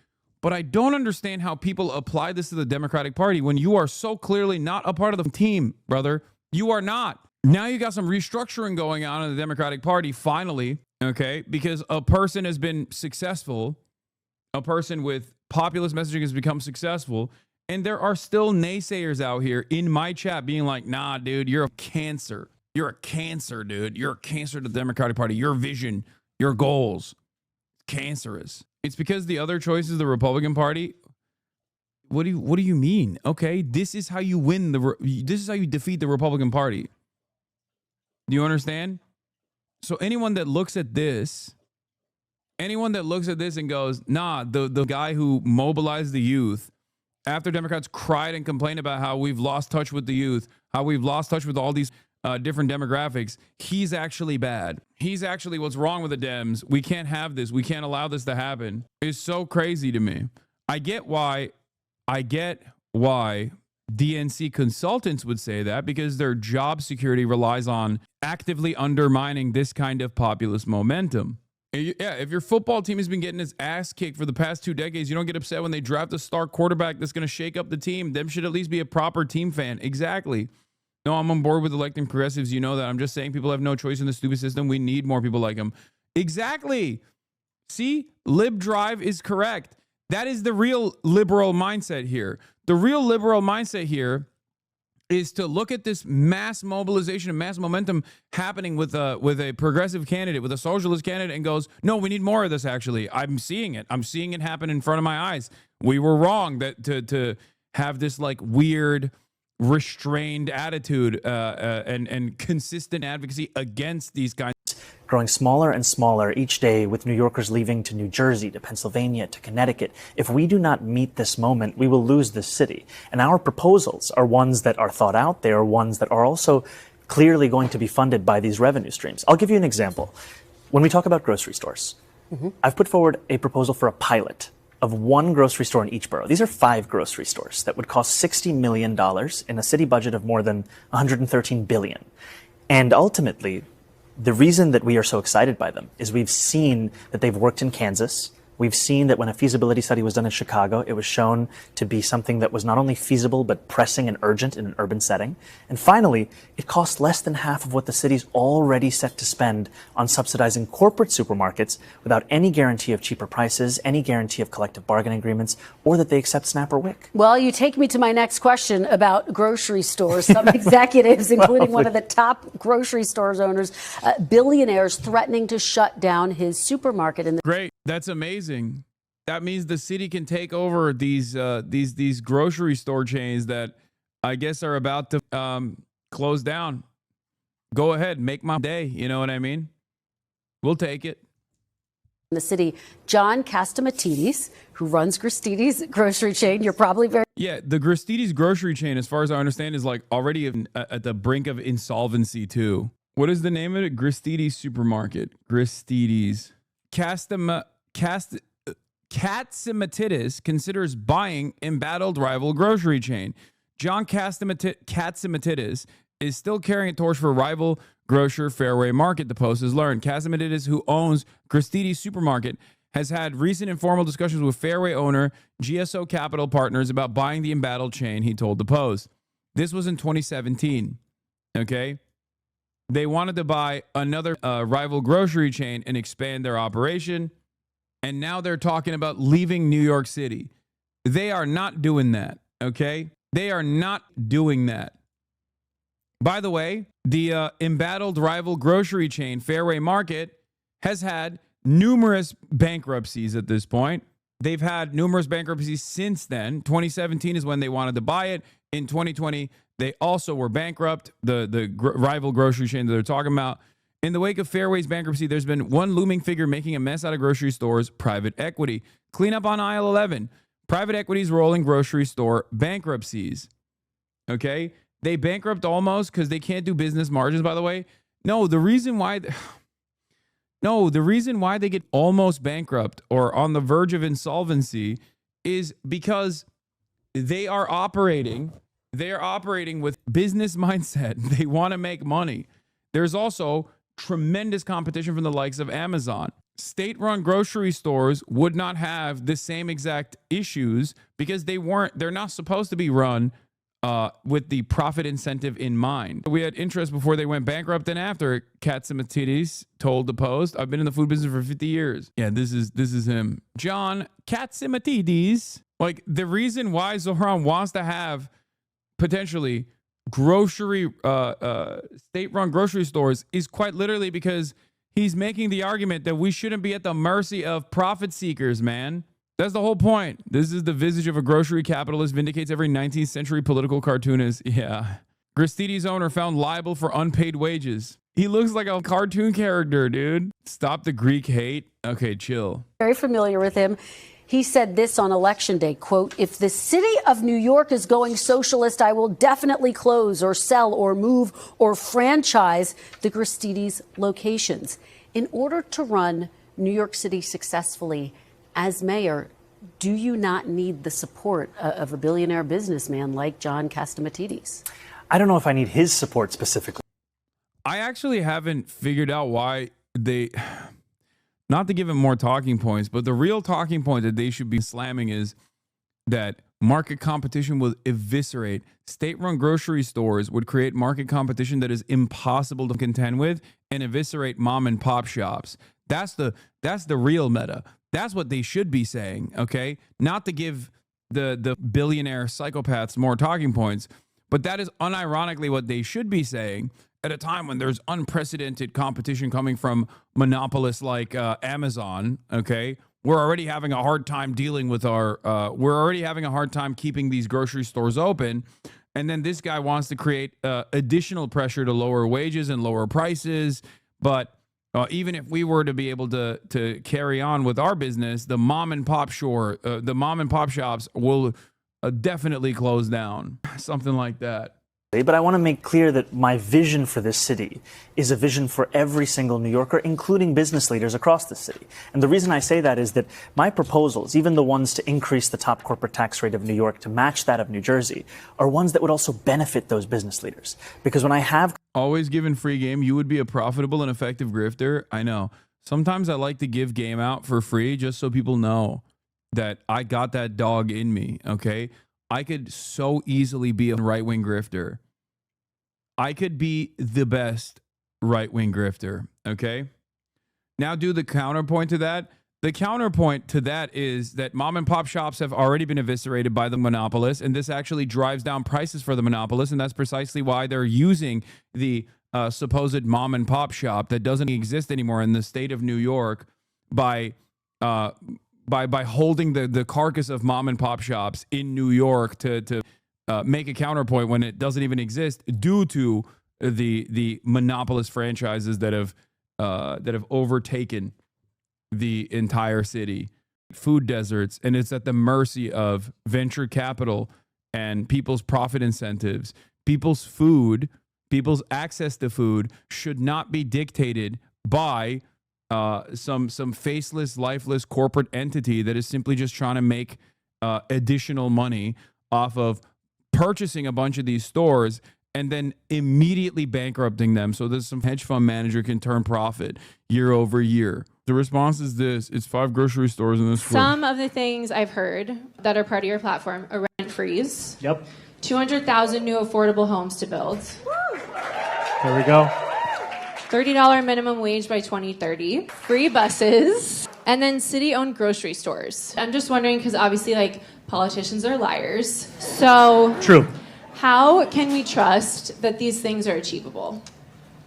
But I don't understand how people apply this to the Democratic Party when you are so clearly not a part of the team, brother. You are not. Now you got some restructuring going on in the Democratic Party, finally, okay? Because a person has been successful, a person with populist messaging has become successful, and there are still naysayers out here in my chat being like, nah, dude, you're a cancer. You're a cancer, dude. You're a cancer to the Democratic Party. Your vision, your goals, cancerous. It's because the other choice is the Republican Party. What do you mean? Okay, this is how you win this is how you defeat the Republican Party. Do you understand? So anyone that looks at this and goes, nah, the guy who mobilized the youth after Democrats cried and complained about how we've lost touch with the youth, how we've lost touch with all these different demographics, he's actually bad. He's actually what's wrong with the Dems. We can't have this. We can't allow this to happen. It's so crazy to me. I get why DNC consultants would say that, because their job security relies on actively undermining this kind of populist momentum. Yeah, if your football team has been getting its ass kicked for the past 2 decades, you don't get upset when they draft a star quarterback that's going to shake up the team. Them should at least be a proper team fan. Exactly. No, I'm on board with electing progressives. You know that. I'm just saying people have no choice in the stupid system. We need more people like them. Exactly. See, Lib Drive is correct. That is the real liberal mindset here. The real liberal mindset here is to look at this mass mobilization and mass momentum happening with a progressive candidate, with a socialist candidate, and goes, no, we need more of this, actually. I'm seeing it. I'm seeing it happen in front of my eyes. We were wrong that to have this like weird, restrained attitude and consistent advocacy against these kinds. Growing smaller and smaller each day, with New Yorkers leaving to New Jersey, to Pennsylvania, to Connecticut. If we do not meet this moment, we will lose this city. And our proposals are ones that are thought out. They are ones that are also clearly going to be funded by these revenue streams. I'll give you an example. When we talk about grocery stores, I've put forward a proposal for a pilot of one grocery store in each borough. These are 5 grocery stores that would cost $60 million in a city budget of more than $113 billion. And ultimately, the reason that we are so excited by them is we've seen that they've worked in Kansas, We've seen that when a feasibility study was done in Chicago, it was shown to be something that was not only feasible, but pressing and urgent in an urban setting. And finally, it cost less than half of what the city's already set to spend on subsidizing corporate supermarkets without any guarantee of cheaper prices, any guarantee of collective bargaining agreements, or that they accept SNAP or WIC. Well, you take me to my next question about grocery stores. Some executives, including one of the top grocery stores owners, billionaires, threatening to shut down his supermarket in the Great. That's amazing. That means the city can take over these grocery store chains that I guess are about to close down. Go ahead, make my day. You know what I mean? We'll take it. In the city, John Catsimatidis, who runs Gristedes grocery chain. You're probably very The Gristedes grocery chain, as far as I understand, is like already at the brink of insolvency too. What is the name of it? Gristedes Supermarket. Gristedes. Catsimatidis considers buying embattled rival grocery chain. John Catsimatidis is still carrying a torch for rival grocer Fairway Market, the Post has learned. Catsimatidis, who owns Gristedes Supermarket, has had recent informal discussions with Fairway owner GSO Capital Partners about buying the embattled chain, he told the Post. This was in 2017, okay? They wanted to buy another rival grocery chain and expand their operation. And now they're talking about leaving New York City. They are not doing that, okay? They are not doing that. By the way, the embattled rival grocery chain, Fairway Market, has had numerous bankruptcies at this point. They've had numerous bankruptcies since then. 2017 is when they wanted to buy it. In 2020, they also were bankrupt, the rival grocery chain that they're talking about. In the wake of Fairway's bankruptcy, there's been one looming figure making a mess out of grocery stores, private equity. Cleanup on aisle 11. Private equity's rolling grocery store bankruptcies. Okay? They bankrupt almost because they can't do business margins, by the way. No, the reason why they get almost bankrupt or on the verge of insolvency is because they are operating with business mindset. They want to make money. There's also tremendous competition from the likes of Amazon. State-run grocery stores would not have the same exact issues because they're not supposed to be run with the profit incentive in mind. We had interest before they went bankrupt and after, Catsimatidis told the Post. I've been in the food business for 50 years. Yeah, this is him. John Catsimatidis. Like, the reason why Zohran wants to have potentially grocery state-run grocery stores is quite literally because he's making the argument that we shouldn't be at the mercy of profit seekers, man. That's the whole point. This is the visage of a grocery capitalist, vindicates every 19th century political cartoonist. Yeah. Gristedes owner found liable for unpaid wages. He looks like a cartoon character, dude. Stop the Greek hate. Okay, chill. very familiar with him. He said this on Election Day, quote, "If the city of New York is going socialist, I will definitely close or sell or move or franchise the Gristedes locations." In order to run New York City successfully as mayor, do you not need the support of a billionaire businessman like John Catsimatidis? I don't know if I need his support specifically. I actually haven't figured out why they... Not to give him more talking points, but the real talking point that they should be slamming is that market competition will eviscerate. State-run grocery stores would create market competition that is impossible to contend with and eviscerate mom and pop shops. That's the real meta. That's what they should be saying, okay? Not to give the billionaire psychopaths more talking points, but that is unironically what they should be saying at a time when there's unprecedented competition coming from monopolists like Amazon, okay? We're already having a hard time dealing with we're already having a hard time keeping these grocery stores open. And then this guy wants to create additional pressure to lower wages and lower prices. But even if we were to be able to carry on with our business, the mom and pop shops will definitely close down. Something like that. But I want to make clear that my vision for this city is a vision for every single New Yorker, including business leaders across the city. And the reason I say that is that my proposals, even the ones to increase the top corporate tax rate of New York to match that of New Jersey, are ones that would also benefit those business leaders. Because when I have... Always given free game, you would be a profitable and effective grifter. I know. Sometimes I like to give game out for free just so people know that I got that dog in me, okay? I could so easily be a right-wing grifter. I could be the best right-wing grifter, okay? Now do the counterpoint to that. The counterpoint to that is that mom and pop shops have already been eviscerated by the monopolists, and this actually drives down prices for the monopolists, and that's precisely why they're using the supposed mom and pop shop that doesn't exist anymore in the state of New York by holding the carcass of mom and pop shops in New York to make a counterpoint when it doesn't even exist due to the monopolist franchises that have overtaken the entire city, food deserts, and it's at the mercy of venture capital and people's profit incentives. People's food, people's access to food should not be dictated by some faceless, lifeless corporate entity that is simply just trying to make additional money off of purchasing a bunch of these stores and then immediately bankrupting them so that some hedge fund manager can turn profit year over year. The response is this: it's 5 grocery stores in this. Some of the things I've heard that are part of your platform are rent freeze. Yep. 200,000 new affordable homes to build. There we go. $30 minimum wage by 2030. Free buses. And then city-owned grocery stores. I'm just wondering, because obviously, like, politicians are liars. So True. how can we trust that these things are achievable?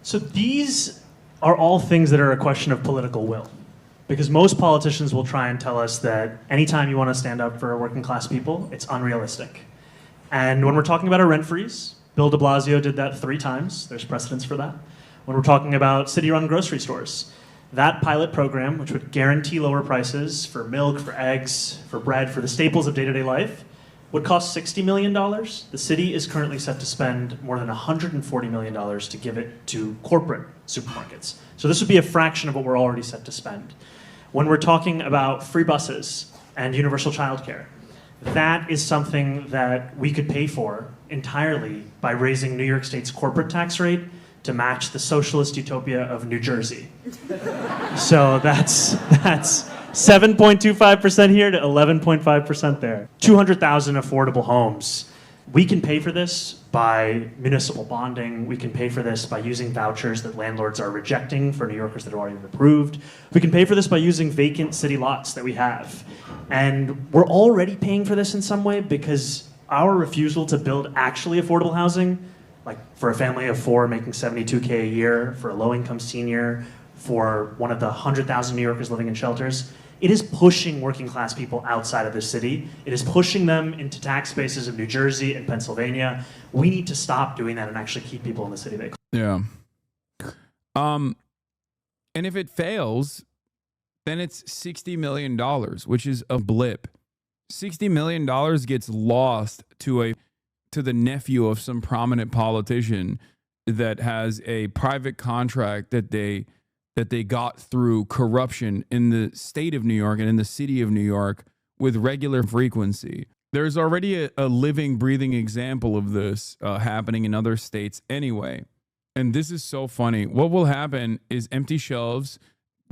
So these are all things that are a question of political will. Because most politicians will try and tell us that anytime you want to stand up for working class people, it's unrealistic. And when we're talking about a rent freeze, Bill de Blasio did that 3 times. There's precedence for that. When we're talking about city-run grocery stores, that pilot program, which would guarantee lower prices for milk, for eggs, for bread, for the staples of day-to-day life, would cost $60 million. The city is currently set to spend more than $140 million to give it to corporate supermarkets. So this would be a fraction of what we're already set to spend. When we're talking about free buses and universal childcare, that is something that we could pay for entirely by raising New York State's corporate tax rate to match the socialist utopia of New Jersey. So that's 7.25% here to 11.5% there. 200,000 affordable homes. We can pay for this by municipal bonding. We can pay for this by using vouchers that landlords are rejecting for New Yorkers that have already been approved. We can pay for this by using vacant city lots that we have. And we're already paying for this in some way because our refusal to build actually affordable housing, like for a family of 4 making $72K a year, for a low-income senior, for one of the 100,000 New Yorkers living in shelters, it is pushing working class people outside of the city. It is pushing them into tax bases of New Jersey and Pennsylvania. We need to stop doing that and actually keep people in the city they call. Yeah. And if it fails, then it's $60 million, which is a blip. $60 million gets lost to the nephew of some prominent politician that has a private contract that they got through corruption in the state of New York and in the city of New York with regular frequency. There's already a living, breathing example of this happening in other states anyway. And this is so funny. What will happen is empty shelves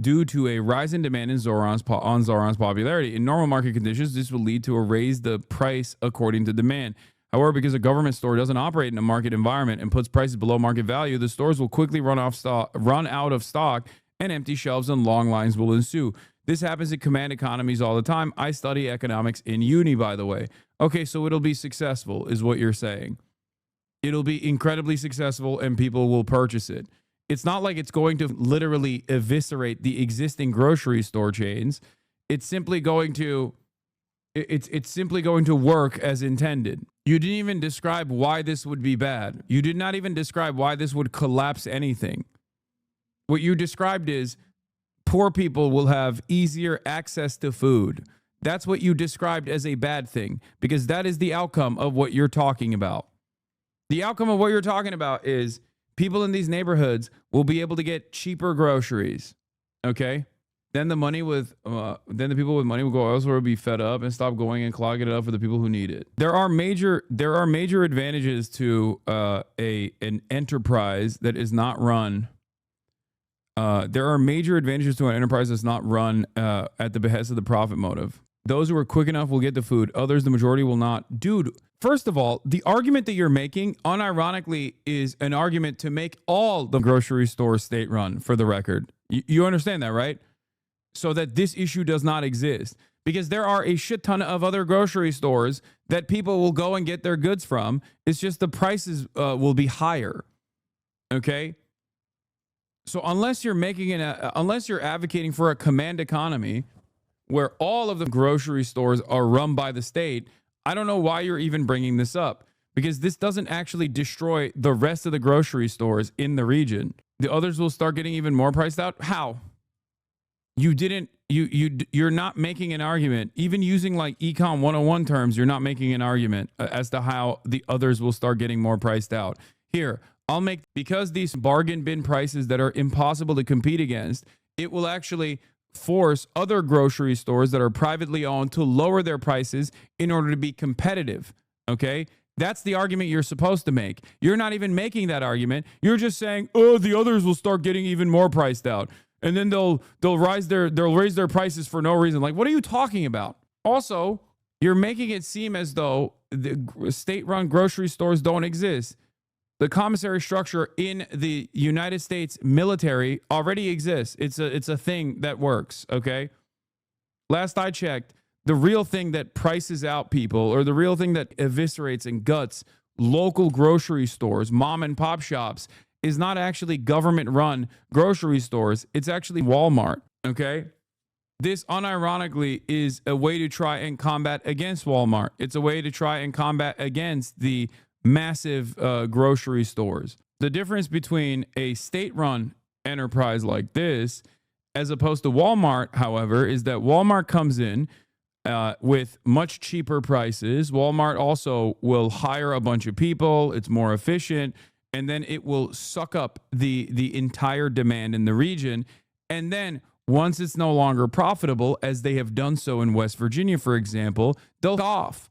due to a rise in demand in Zohran's popularity. In normal market conditions, this will lead to a raise the price according to demand. However, because a government store doesn't operate in a market environment and puts prices below market value, the stores will quickly run out of stock, and empty shelves and long lines will ensue. This happens in command economies all the time. I study economics in uni, by the way. Okay, so it'll be successful, is what you're saying. It'll be incredibly successful, and people will purchase it. It's not like it's going to literally eviscerate the existing grocery store chains. It's simply going to work as intended. You didn't even describe why this would be bad. You did not even describe why this would collapse anything. What you described is poor people will have easier access to food. That's what you described as a bad thing, because that is the outcome of what you're talking about. The outcome of what you're talking about is people in these neighborhoods will be able to get cheaper groceries. Okay? Then the people with money will go elsewhere, be fed up, and stop going and clogging it up for the people who need it. There are major advantages to an enterprise that is not run There are major advantages to an enterprise that's not run at the behest of the profit motive. Those who are quick enough will get the food. Others, the majority, will not. Dude, first of all, the argument that you're making, unironically, is an argument to make all the grocery stores state-run, for the record. You understand that, right? So that this issue does not exist. Because there are a shit ton of other grocery stores that people will go and get their goods from. It's just the prices will be higher. Okay? So unless you're unless you're advocating for a command economy where all of the grocery stores are run by the state, I don't know why you're even bringing this up, because this doesn't actually destroy the rest of the grocery stores in the region. The others will start getting even more priced out. How? You're not making an argument, even using like Econ 101 terms. You're not making an argument as to how the others will start getting more priced out. Here, because these bargain bin prices that are impossible to compete against, it will actually force other grocery stores that are privately owned to lower their prices in order to be competitive. Okay? That's the argument you're supposed to make. You're not even making that argument. You're just saying, oh, the others will start getting even more priced out. And then they'll raise their prices for no reason. Like, what are you talking about? Also, you're making it seem as though the state-run grocery stores don't exist. The commissary structure in the United States military already exists. It's a thing that works, okay? Last I checked, the real thing that prices out people, or the real thing that eviscerates and guts local grocery stores, mom and pop shops, is not actually government-run grocery stores. It's actually Walmart, okay? This, unironically, is a way to try and combat against Walmart. It's a way to try and combat against the massive grocery stores. The difference between a state-run enterprise like this as opposed to Walmart, however, is that Walmart comes in with much cheaper prices. Walmart also will hire a bunch of people. It's more efficient. And then it will suck up the entire demand in the region. And then once it's no longer profitable, as they have done so in West Virginia, for example, they'll off.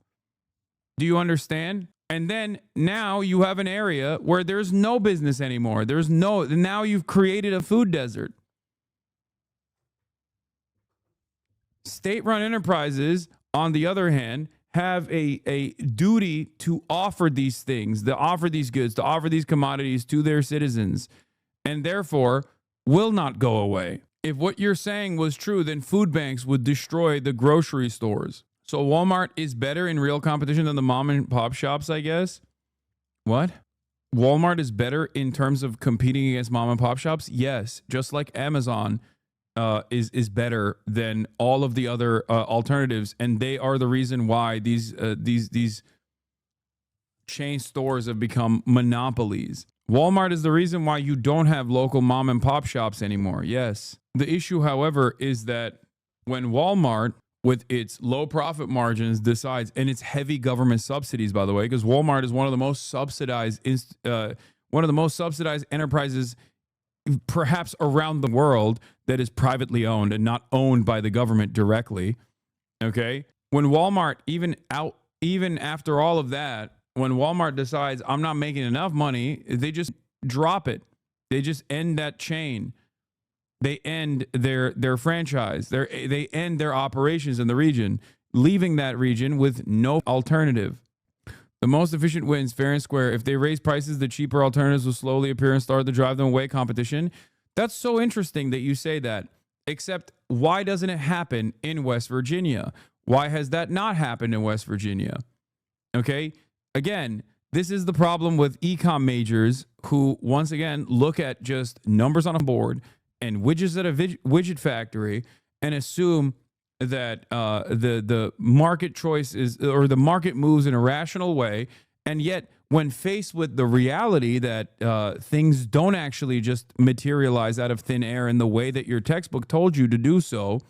Do you understand? And then now you have an area where there's no business anymore. Now you've created a food desert. State-run enterprises, on the other hand, have a duty to offer these things, to offer these goods, to offer these commodities to their citizens, and therefore will not go away. If what you're saying was true, then food banks would destroy the grocery stores. So Walmart is better in real competition than the mom and pop shops, I guess? What? Walmart is better in terms of competing against mom and pop shops? Yes, just like Amazon is better than all of the other alternatives, and they are the reason why these chain stores have become monopolies. Walmart is the reason why you don't have local mom and pop shops anymore. Yes. The issue, however, is that when Walmart, with its low profit margins, decides, and its heavy government subsidies, by the way, because Walmart is one of the most subsidized enterprises perhaps around the world that is privately owned and not owned by the government directly. Okay? When Walmart, even after all of that, when Walmart decides I'm not making enough money, they just drop it. They just end that chain. They end their franchise. They end their operations in the region, leaving that region with no alternative. The most efficient wins, fair and square. If they raise prices, the cheaper alternatives will slowly appear and start to drive them away competition. That's so interesting that you say that. Except, why doesn't it happen in West Virginia? Why has that not happened in West Virginia? Okay? Again, this is the problem with econ majors who, once again, look at just numbers on a board and widgets at a widget factory and assume that the market choice is, or the market moves in a rational way, and yet when faced with the reality that things don't actually just materialize out of thin air in the way that your textbook told you to do so,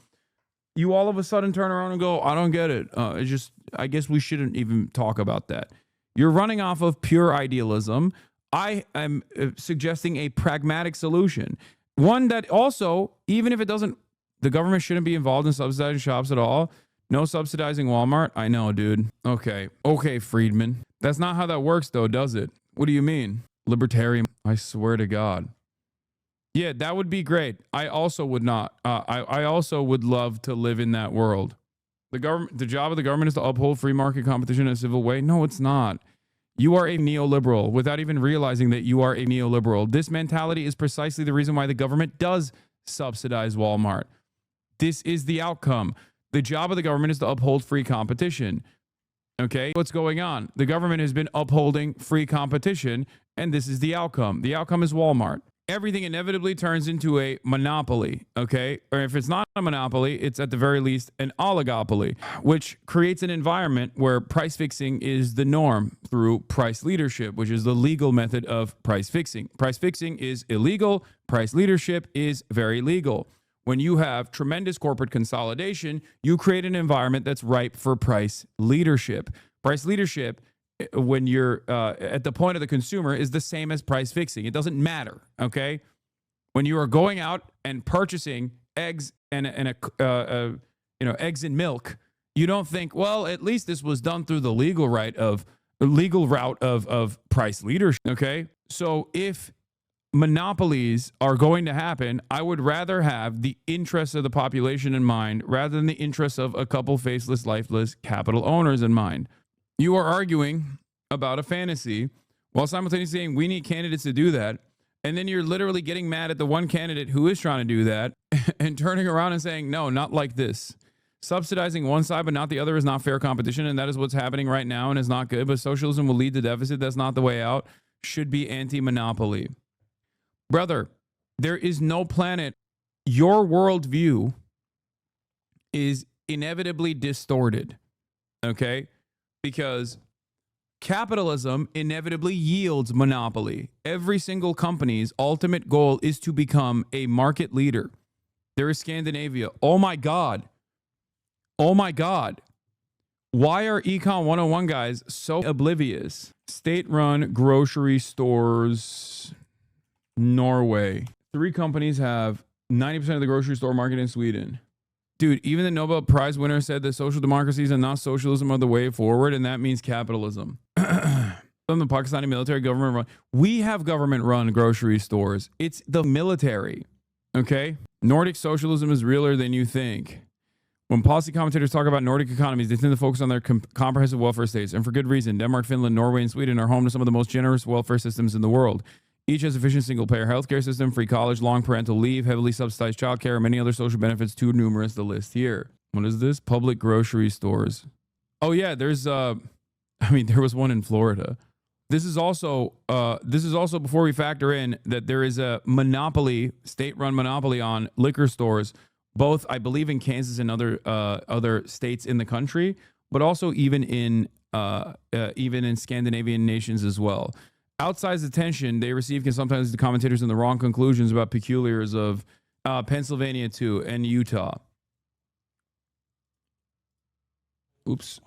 you all of a sudden turn around and go, I don't get it. I guess we shouldn't even talk about that. You're running off of pure idealism. I am suggesting a pragmatic solution, one that also, even if it doesn't, the government shouldn't be involved in subsidizing shops at all. No subsidizing Walmart. I know, dude. Okay, Friedman. That's not how that works, though, does it? What do you mean? Libertarian. I swear to God. Yeah, that would be great. I also would not. I also would love to live in that world. The job of the government is to uphold free market competition in a civil way. No, it's not. You are a neoliberal without even realizing that you are a neoliberal. This mentality is precisely the reason why the government does subsidize Walmart. This is the outcome. The job of the government is to uphold free competition. Okay, what's going on? The government has been upholding free competition, and this is the outcome. The outcome is Walmart. Everything inevitably turns into a monopoly, okay? Or if it's not a monopoly, it's at the very least an oligopoly, which creates an environment where price fixing is the norm through price leadership, which is the legal method of price fixing. Price fixing is illegal. Price leadership is very legal. When you have tremendous corporate consolidation, you create an environment that's ripe for price leadership. Price leadership, when you're at the point of the consumer, is the same as price fixing. It doesn't matter, okay? When you are going out and purchasing eggs and eggs and milk, you don't think, well, at least this was done through the legal route of price leadership, okay? So if monopolies are going to happen, I would rather have the interests of the population in mind rather than the interests of a couple faceless, lifeless capital owners in mind. You are arguing about a fantasy while simultaneously saying we need candidates to do that. And then you're literally getting mad at the one candidate who is trying to do that and turning around and saying, no, not like this. Subsidizing one side but not the other is not fair competition. And that is what's happening right now and is not good. But socialism will lead to deficit. That's not the way out. Should be anti-monopoly. Brother, there is no planet. Your worldview is inevitably distorted, okay? Because capitalism inevitably yields monopoly. Every single company's ultimate goal is to become a market leader. There is Scandinavia. Oh my God. Oh my God. Why are Econ 101 guys so oblivious? State-run grocery stores... Norway. 3 companies have 90% of the grocery store market in Sweden. Dude, even the Nobel Prize winner said that social democracies and not socialism are the way forward, and that means capitalism. From the Pakistani military government run. We have government-run grocery stores. It's the military, okay? Nordic socialism is realer than you think. When policy commentators talk about Nordic economies, they tend to focus on their comprehensive welfare states, and for good reason. Denmark, Finland, Norway, and Sweden are home to some of the most generous welfare systems in the world. Each has efficient single-payer healthcare system, free college, long parental leave, heavily subsidized childcare, and many other social benefits too numerous to list here. What is this? Public grocery stores. Oh yeah, there was one in Florida. This is also before we factor in that there is a monopoly, state-run monopoly on liquor stores, both I believe in Kansas and other states in the country, but also even in Scandinavian nations as well. Outsized attention they receive can sometimes lead the commentators in the wrong conclusions about peculiars of Pennsylvania too and Utah. Oops.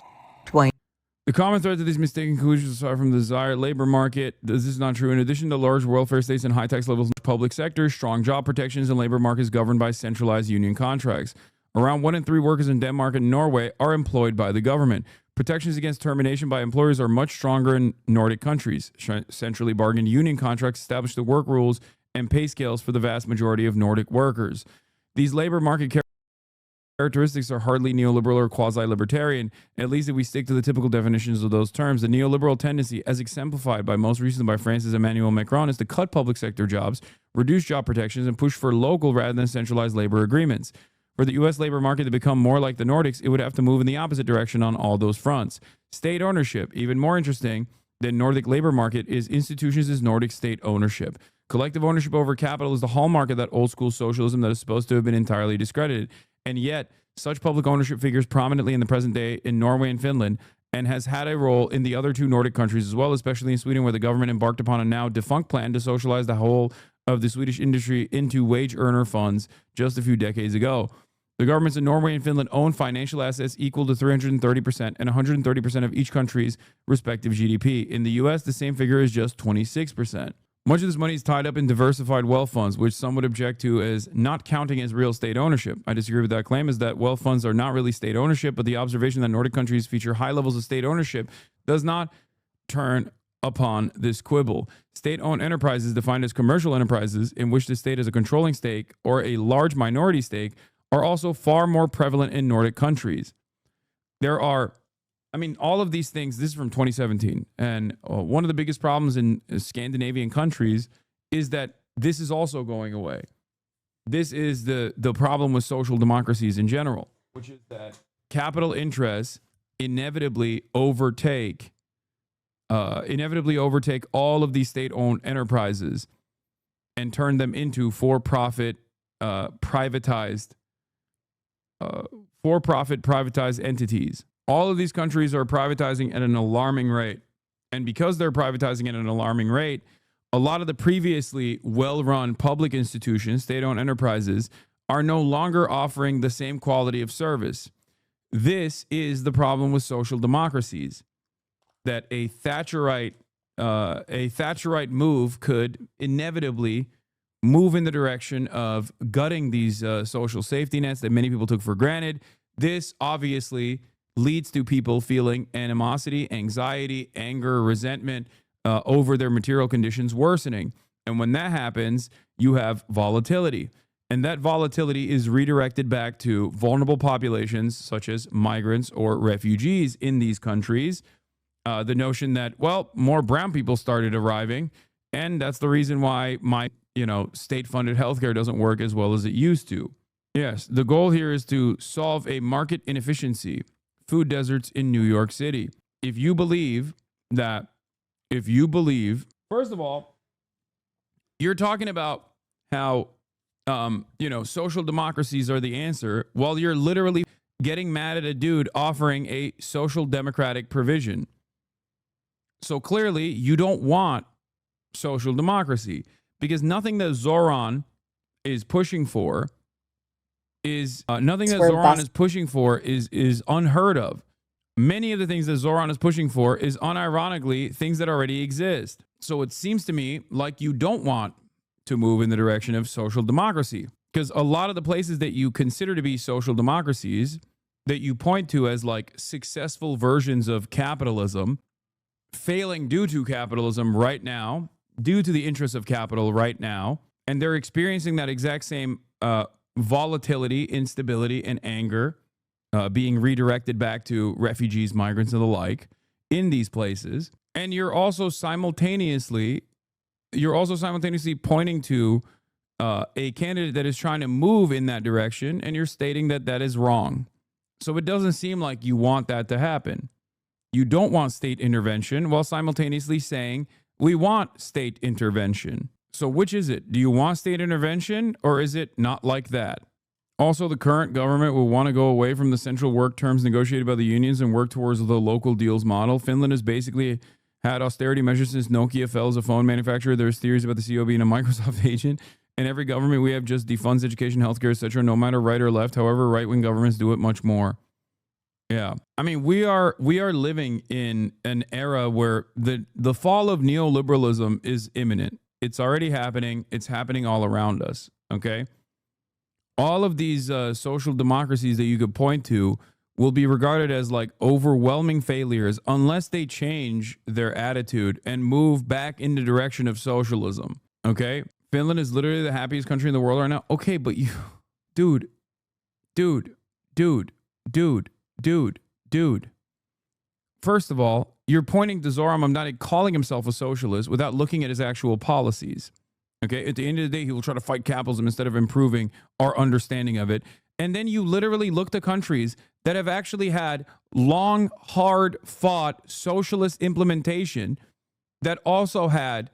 The common thread to these mistaken conclusions aside from the desired labor market, this is not true. In addition to large welfare states and high tax levels in the public sector, strong job protections and labor markets governed by centralized union contracts. Around 1 in 3 workers in Denmark and Norway are employed by the government. Protections against termination by employers are much stronger in Nordic countries. Centrally bargained union contracts establish the work rules and pay scales for the vast majority of Nordic workers. These labor market characteristics are hardly neoliberal or quasi-libertarian, at least if we stick to the typical definitions of those terms. The neoliberal tendency, as exemplified by most recently by France's Emmanuel Macron, is to cut public sector jobs, reduce job protections, and push for local rather than centralized labor agreements. For the U.S. labor market to become more like the Nordics, it would have to move in the opposite direction on all those fronts. State ownership, even more interesting than Nordic labor market, is institutions is Nordic state ownership. Collective ownership over capital is the hallmark of that old school socialism that is supposed to have been entirely discredited. And yet, such public ownership figures prominently in the present day in Norway and Finland, and has had a role in the other 2 Nordic countries as well, especially in Sweden, where the government embarked upon a now defunct plan to socialize the whole of the Swedish industry into wage earner funds just a few decades ago. The governments in Norway and Finland own financial assets equal to 330% and 130% of each country's respective GDP. In the U.S., the same figure is just 26%. Much of this money is tied up in diversified wealth funds, which some would object to as not counting as real state ownership. I disagree with that claim, as that wealth funds are not really state ownership, but the observation that Nordic countries feature high levels of state ownership does not turn upon this quibble. State-owned enterprises, defined as commercial enterprises in which the state has a controlling stake or a large minority stake, are also far more prevalent in Nordic countries. There are, all of these things, this is from 2017, and one of the biggest problems in Scandinavian countries is that this is also going away. This is the problem with social democracies in general, which is that capital interests inevitably overtake all of these state-owned enterprises and turn them into for-profit privatized entities. All of these countries are privatizing at an alarming rate. And because they're privatizing at an alarming rate, a lot of the previously well-run public institutions, state-owned enterprises, are no longer offering the same quality of service. This is the problem with social democracies, that a Thatcherite move could inevitably move in the direction of gutting these social safety nets that many people took for granted. This obviously leads to people feeling animosity, anxiety, anger, resentment over their material conditions worsening. And when that happens, you have volatility. And that volatility is redirected back to vulnerable populations such as migrants or refugees in these countries. The notion that, well, more brown people started arriving, and that's the reason why my state-funded healthcare doesn't work as well as it used to. Yes, the goal here is to solve a market inefficiency, food deserts in New York City. If you believe, first of all, you're talking about how, social democracies are the answer, while you're literally getting mad at a dude offering a social democratic provision. So clearly, you don't want social democracy, because nothing that Zohran is pushing for is unheard of. Many of the things that Zohran is pushing for is unironically things that already exist. So it seems to me like you don't want to move in the direction of social democracy, because a lot of the places that you consider to be social democracies that you point to as like successful versions of capitalism, failing due to capitalism right now, due to the interests of capital right now, and they're experiencing that exact same volatility, instability, and anger being redirected back to refugees, migrants, and the like in these places. And you're also simultaneously pointing to a candidate that is trying to move in that direction, and you're stating that that is wrong. So it doesn't seem like you want that to happen. You don't want state intervention while simultaneously saying we want state intervention. So which is it? Do you want state intervention, or is it not like that? Also, the current government will want to go away from the central work terms negotiated by the unions and work towards the local deals model. Finland has basically had austerity measures since Nokia fell as a phone manufacturer. There's theories about the CEO being a Microsoft agent. And every government we have just defunds education, healthcare, etc., no matter right or left. However, right-wing governments do it much more. Yeah. We are living in an era where the fall of neoliberalism is imminent. It's already happening. It's happening all around us. Okay. All of these social democracies that you could point to will be regarded as like overwhelming failures unless they change their attitude and move back in the direction of socialism. Okay. Finland is literally the happiest country in the world right now. Okay. But you, dude. First of all, you're pointing to Zohran Mamdani calling himself a socialist without looking at his actual policies. Okay, at the end of the day, he will try to fight capitalism instead of improving our understanding of it. And then you literally look to countries that have actually had long, hard-fought socialist implementation that also had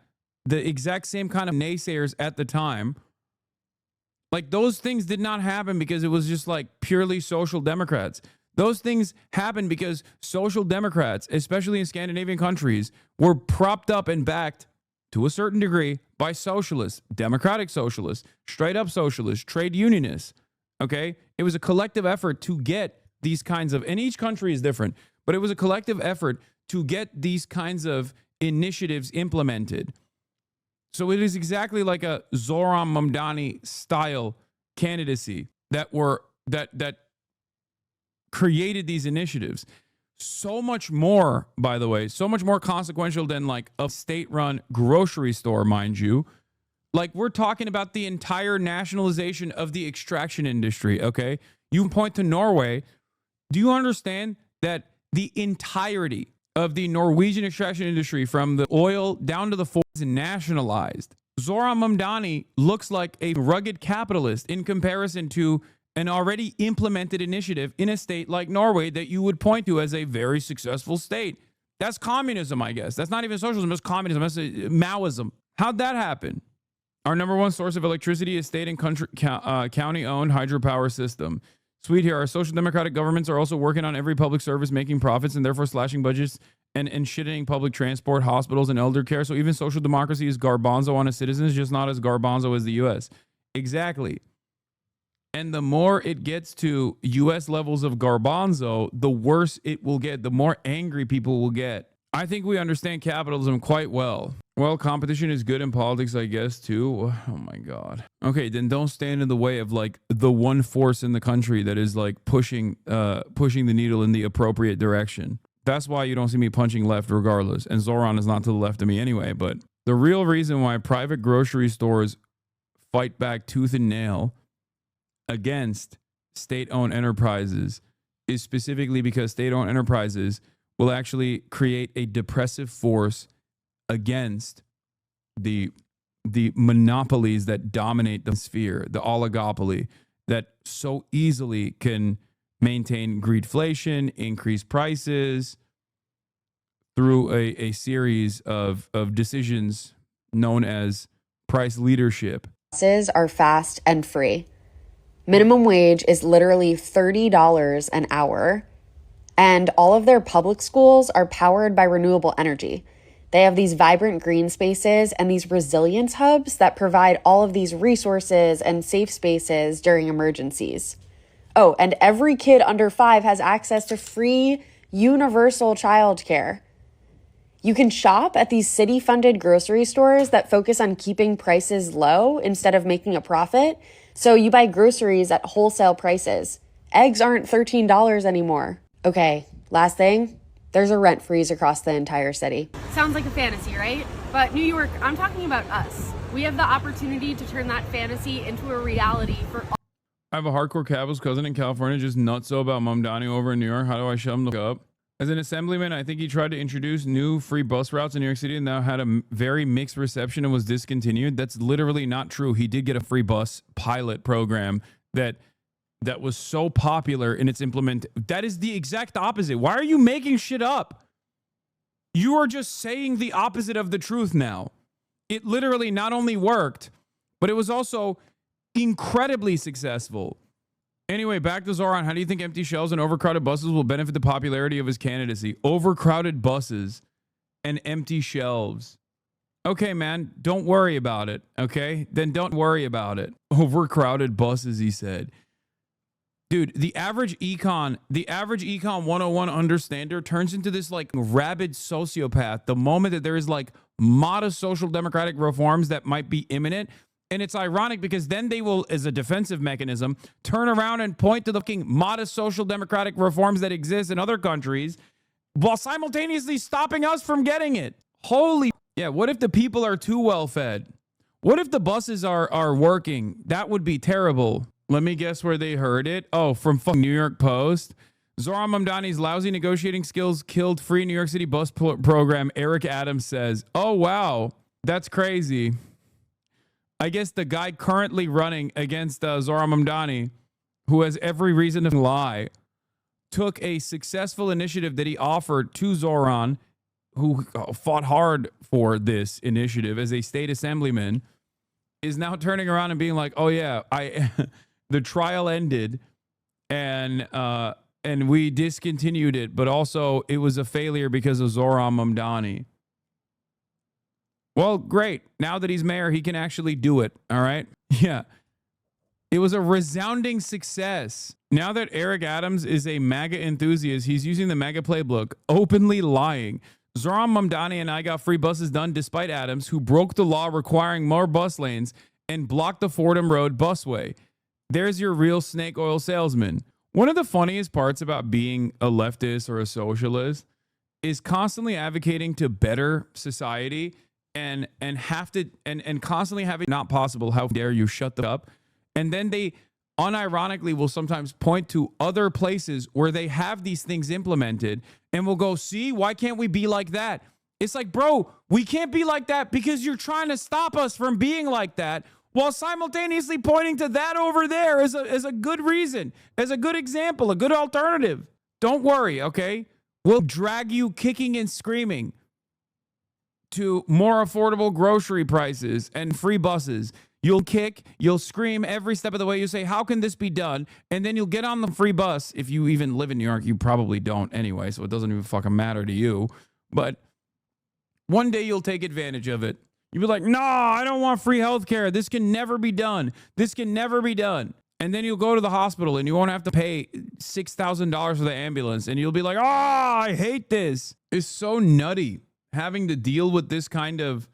the exact same kind of naysayers at the time. Like, those things did not happen because it was just like purely social democrats. Those things happened because social democrats, especially in Scandinavian countries, were propped up and backed to a certain degree by socialists, democratic socialists, straight up socialists, trade unionists. Okay. It was a collective effort to get these kinds of, and each country is different, but it was a collective effort to get these kinds of initiatives implemented. So it is exactly like a Zohran Mamdani style candidacy that created these initiatives. so much more, by the way, so much more consequential than like a state-run grocery store, mind you. Like, we're talking about the entire nationalization of the extraction industry, okay? You point to Norway. Do you understand that the entirety of the Norwegian extraction industry, from the oil down to the forest, is nationalized? Zohran Mamdani looks like a rugged capitalist in comparison to an already implemented initiative in a state like Norway that you would point to as a very successful state. That's communism, I guess. That's not even socialism, it's communism. That's Maoism. How'd that happen? Our number one source of electricity is state and county-owned hydropower system. Sweet here. Our social democratic governments are also working on every public service making profits and therefore slashing budgets and shitting public transport, hospitals, and elder care. So even social democracy is garbanzo on its citizens, just not as garbanzo as the U.S. Exactly. And the more it gets to U.S. levels of garbanzo, the worse it will get, the more angry people will get. I think we understand capitalism quite well. Well, competition is good in politics, I guess, too. Oh my God. Okay, then don't stand in the way of like the one force in the country that is like pushing the needle in the appropriate direction. That's why you don't see me punching left regardless. And Zohran is not to the left of me anyway. But the real reason why private grocery stores fight back tooth and nail against state-owned enterprises is specifically because state-owned enterprises will actually create a depressive force against the monopolies that dominate the sphere, the oligopoly that so easily can maintain greedflation, increase prices through a series of decisions known as price leadership. Buses are fast and free. Minimum wage is literally $30 an hour, and all of their public schools are powered by renewable energy. They have these vibrant green spaces and these resilience hubs that provide all of these resources and safe spaces during emergencies. Oh, and every kid under 5 has access to free universal childcare. You can shop at these city-funded grocery stores that focus on keeping prices low instead of making a profit. So you buy groceries at wholesale prices. Eggs aren't $13 anymore. Okay, last thing. There's a rent freeze across the entire city. Sounds like a fantasy, right? But New York, I'm talking about us. We have the opportunity to turn that fantasy into a reality for all. I have a hardcore capitalist cousin in California just nutso about Mamdani over in New York. How do I shut him the fuck up? As an assemblyman, I think he tried to introduce new free bus routes in New York City and now had a very mixed reception and was discontinued. That's literally not true. He did get a free bus pilot program that was so popular in its implement. That is the exact opposite. Why are you making shit up? You are just saying the opposite of the truth now. It literally not only worked, but it was also incredibly successful. Anyway, back to Zohran. How do you think empty shelves and overcrowded buses will benefit the popularity of his candidacy? Overcrowded buses and empty shelves. Okay, man, don't worry about it, okay? Then don't worry about it. Overcrowded buses, he said. Dude, the average econ 101 understander turns into this like rabid sociopath the moment that there is like modest social democratic reforms that might be imminent. And it's ironic because then they will, as a defensive mechanism, turn around and point to the fucking modest social democratic reforms that exist in other countries while simultaneously stopping us from getting it. Holy, yeah, what if the people are too well fed? What if the buses are working? That would be terrible. Let me guess where they heard it. Oh, from fucking New York Post. Zohran Mamdani's lousy negotiating skills killed free New York City bus program, Eric Adams says. Oh, wow. That's crazy. I guess the guy currently running against Zohran Mamdani, who has every reason to lie, took a successful initiative that he offered to Zohran, who fought hard for this initiative as a state assemblyman, is now turning around and being like, oh yeah, the trial ended and we discontinued it, but also it was a failure because of Zohran Mamdani. Well, great. Now that he's mayor, he can actually do it. All right. Yeah. It was a resounding success. Now that Eric Adams is a MAGA enthusiast, he's using the MAGA playbook, openly lying. Zohran Mamdani and I got free buses done despite Adams, who broke the law requiring more bus lanes and blocked the Fordham Road busway. There's your real snake oil salesman. One of the funniest parts about being a leftist or a socialist is constantly advocating to better society and constantly having not possible. How dare you shut the up? And then they unironically will sometimes point to other places where they have these things implemented and will go, see, why can't we be like that? It's like, bro, we can't be like that because you're trying to stop us from being like that, while simultaneously pointing to that over there as a good reason, as a good example, a good alternative. Don't worry, okay? We'll drag you kicking and screaming to more affordable grocery prices and free buses. You'll kick, you'll scream every step of the way. You say, how can this be done? And then you'll get on the free bus. If you even live in New York, you probably don't anyway, so it doesn't even fucking matter to you. But one day you'll take advantage of it. You'll be like, no, I don't want free healthcare. This can never be done. This can never be done. And then you'll go to the hospital and you won't have to pay $6,000 for the ambulance. And you'll be like, oh, I hate this. It's so nutty having to deal with this kind of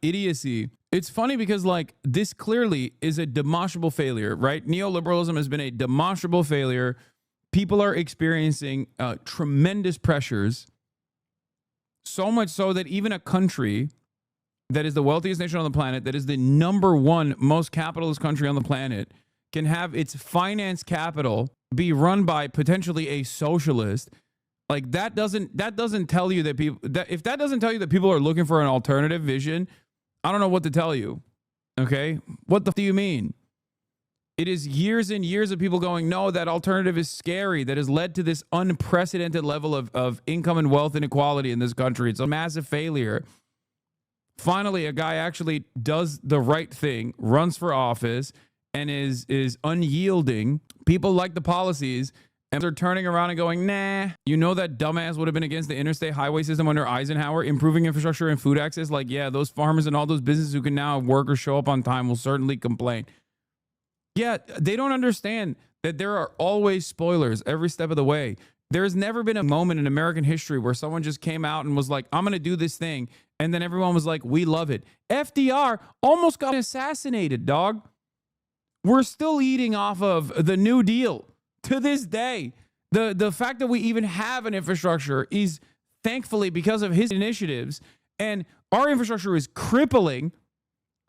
idiocy. It's funny because like this clearly is a demonstrable failure, right? Neoliberalism has been a demonstrable failure. People are experiencing tremendous pressures. So much so that even a country that is the wealthiest nation on the planet, that is the #1 most capitalist country on the planet, can have its finance capital be run by potentially a socialist. Like that doesn't tell you that people, if that doesn't tell you that people are looking for an alternative vision, I don't know what to tell you. Okay? What the f do you mean? It is years and years of people going, no, that alternative is scary. That has led to this unprecedented level of income and wealth inequality in this country. It's a massive failure. Finally, a guy actually does the right thing, runs for office, and is unyielding. People like the policies, and they're turning around and going, nah. You know that dumbass would have been against the interstate highway system under Eisenhower, improving infrastructure and food access? Like, yeah, those farmers and all those businesses who can now work or show up on time will certainly complain. Yeah, they don't understand that there are always spoilers every step of the way. There's never been a moment in American history where someone just came out and was like, I'm going to do this thing. And then everyone was like, we love it. FDR almost got assassinated, dog. We're still eating off of the New Deal to this day. The fact that we even have an infrastructure is thankfully because of his initiatives. And our infrastructure is crippling.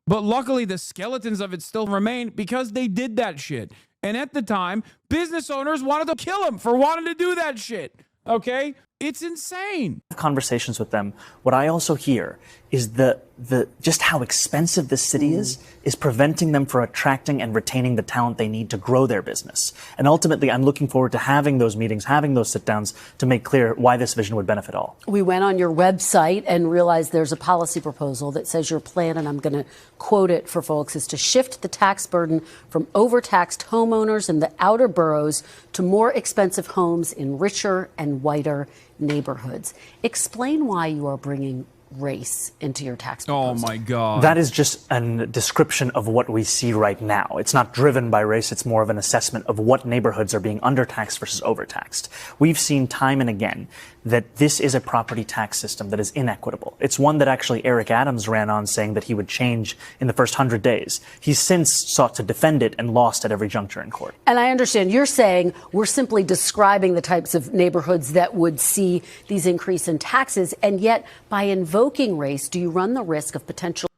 But luckily, the skeletons of it still remain because they did that shit. And at the time, business owners wanted to kill him for wanting to do that shit. Okay? It's insane. Conversations with them. What I also hear is the just how expensive this city is preventing them from attracting and retaining the talent they need to grow their business. And ultimately, I'm looking forward to having those meetings, having those sit downs to make clear why this vision would benefit all. We went on your website and realized there's a policy proposal that says your plan, and I'm going to quote it for folks, is to shift the tax burden from overtaxed homeowners in the outer boroughs to more expensive homes in richer and whiter neighborhoods. Explain why you are bringing race into your tax proposal. Oh my God. That is just a description of what we see right now. It's not driven by race. It's more of an assessment of what neighborhoods are being undertaxed versus overtaxed. We've seen time and again that this is a property tax system that is inequitable. It's one that actually Eric Adams ran on saying that he would change in the first 100 days. He's since sought to defend it and lost at every juncture in court. And I understand you're saying we're simply describing the types of neighborhoods that would see these increase in taxes, and yet by invoking race, do you run the risk of potential?